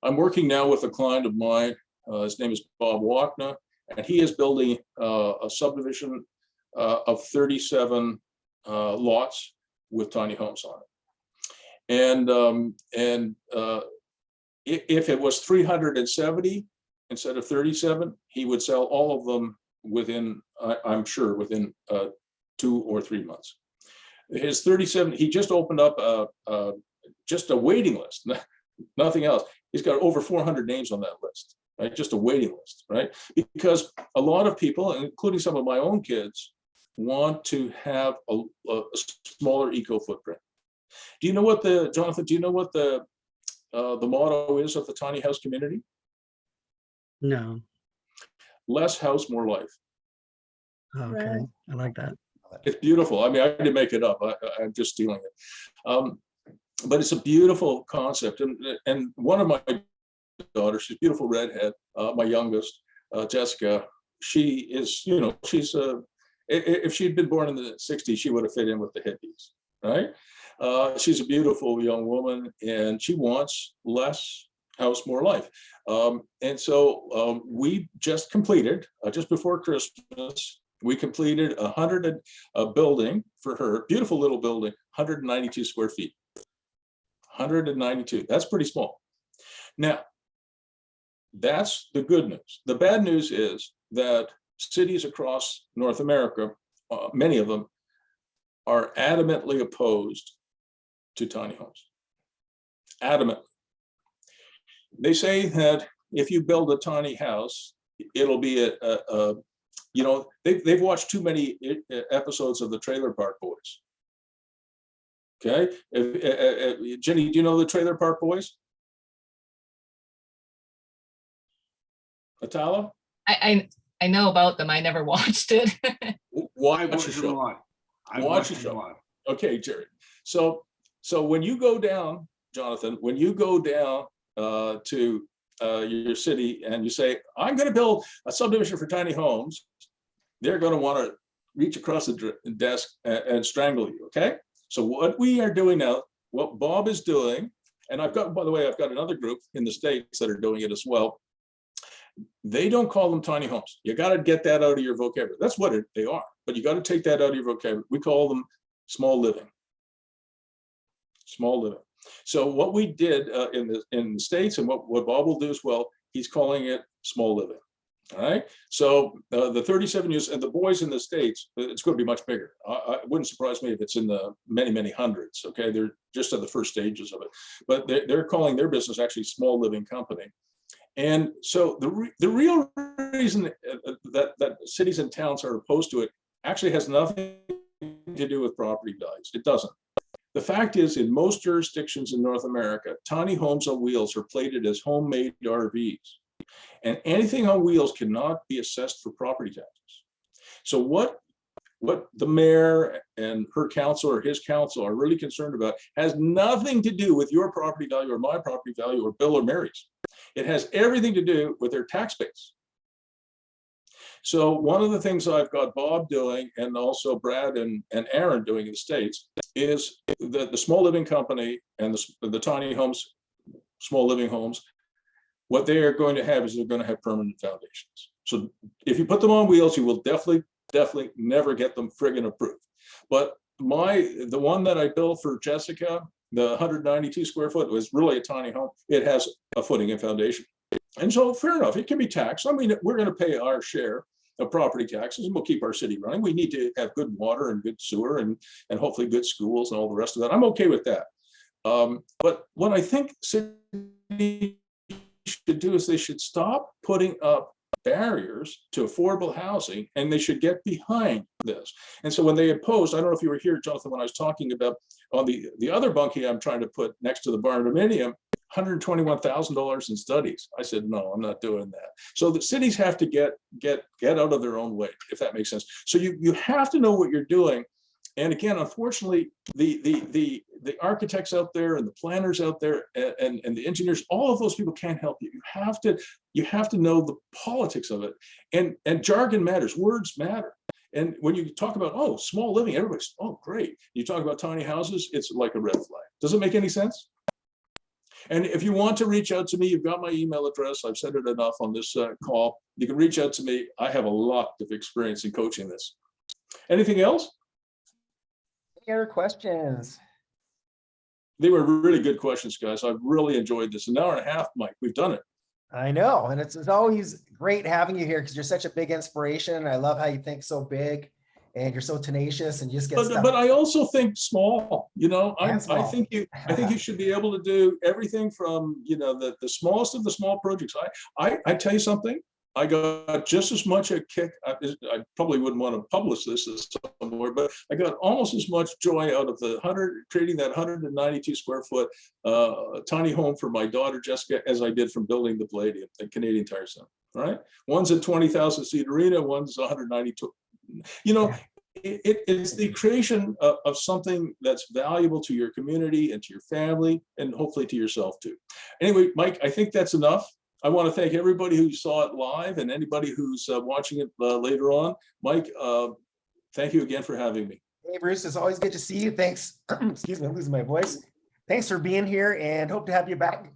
I'm working now with a client of mine. His name is Bob Wachna, and he is building a subdivision of 37 lots with tiny homes on it. And if it was 370 instead of 37, he would sell all of them within, I'm sure, within 2 or 3 months. His 37, he just opened up just a waiting list, nothing else. He's got over 400 names on that list, right? Just a waiting list, right? Because a lot of people, including some of my own kids, want to have a smaller eco footprint. Do you know what Jonathan, do you know what the motto is of the tiny house community? No. Less house, more life. Okay, I like that. It's beautiful. I mean, I didn't make it up. I'm just stealing it. But it's a beautiful concept. And one of my daughters, she's a beautiful redhead, my youngest, Jessica, she is, you know, she's if she'd been born in the 60s, she would have fit in with the hippies, right? She's a beautiful young woman, and she wants less house, more life. And so we just completed, just before Christmas, we completed a building for her, beautiful little building, 192 square feet. 192, that's pretty small. Now, that's the good news. The bad news is that cities across North America, many of them, are adamantly opposed to tiny homes. Adamantly. They say that if you build a tiny house, it'll be you know, they've watched too many episodes of the Trailer Park Boys. Okay, Jenny, do you know the Trailer Park Boys? Atala? I know about them. I never watched it. Watch the show. Watch the show. Okay, Jerry. So when you go down, Jonathan, when you go down to your city and you say, I'm going to build a subdivision for tiny homes, they're going to want to reach across the desk and strangle you. Okay. So what we are doing now, what Bob is doing, and I've got, by the way, I've got another group in the States that are doing it as well. They don't call them tiny homes. You got to get that out of your vocabulary. That's what they are, but you got to take that out of your vocabulary. We call them small living. Small living. So what we did in the States, and what Bob will do as well, he's calling it small living. All right. So the 37 years, and the boys in the States, it's going to be much bigger. It wouldn't surprise me if it's in the many hundreds. Okay. They're just at the first stages of it, but they're calling their business actually small living company. And so the real reason that cities and towns are opposed to it actually has nothing to do with property values. It doesn't. The fact is, in most jurisdictions in North America, tiny homes on wheels are plated as homemade RVs. And anything on wheels cannot be assessed for property taxes. So what the mayor and her council or his council are really concerned about has nothing to do with your property value or my property value or Bill or Mary's. It has everything to do with their tax base. So one of the things I've got Bob doing, and also Brad and Aaron doing in the States, is that the small living company and the tiny homes, small living homes, what they are going to have is they're going to have permanent foundations. So if you put them on wheels, you will definitely never get them friggin' approved. But the one that I built for Jessica, the 192 square foot, was really a tiny home. It has a footing and foundation. And so fair enough, it can be taxed. I mean, we're going to pay our share of property taxes and we'll keep our city running. We need to have good water and good sewer and hopefully good schools and all the rest of that. I'm okay with that. But what I think cities should do is they should stop putting up barriers to affordable housing, and they should get behind this. And so when they opposed, I don't know if you were here, Jonathan, when I was talking about on the other bunkie I'm trying to put next to the barndominium, $121,000 in studies. I said, no, I'm not doing that. So the cities have to get out of their own way, if that makes sense. So you have to know what you're doing. And again, unfortunately, the architects out there and the planners out there and the engineers, all of those people can't help you. You have to know the politics of it. And jargon matters, words matter. And when you talk about, oh, small living, everybody's, oh, great. You talk about tiny houses, it's like a red flag. Does it make any sense? And if you want to reach out to me, you've got my email address. I've said it enough on this call. You can reach out to me. I have a lot of experience in coaching this. Anything else? Any other questions? They were really good questions, guys. I've really enjoyed this. An hour and a half, Mike, we've done it. I know. And it's always great having you here because you're such a big inspiration. I love how you think so big and you're so tenacious and you just get stuff. But I also think small, you know, I small. think you should be able to do everything from, you know, the smallest of the small projects. I tell you something, I got just as much a kick. I probably wouldn't want to publish this somewhere, but I got almost as much joy out of creating that 192 square foot tiny home for my daughter Jessica as I did from building the Palladium, the Canadian Tire Center. Right? One's a 20,000 seat arena, one's 192. You know, it's the creation of something that's valuable to your community and to your family and hopefully to yourself too. Anyway, Mike, I think that's enough. I want to thank everybody who saw it live and anybody who's watching it later on. Mike, thank you again for having me. Hey, Bruce, it's always good to see you. Thanks. Excuse me, I'm losing my voice. Thanks for being here and hope to have you back.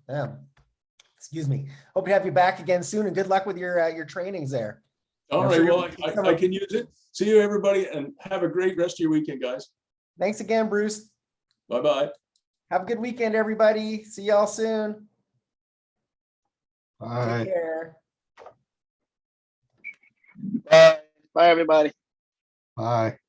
Excuse me. Hope to have you back again soon and good luck with your trainings there. All right, well, I can use it. See you, everybody, and have a great rest of your weekend, guys. Thanks again, Bruce. Bye-bye. Have a good weekend, everybody. See y'all soon. Bye. Take care. Bye. Bye, everybody. Bye.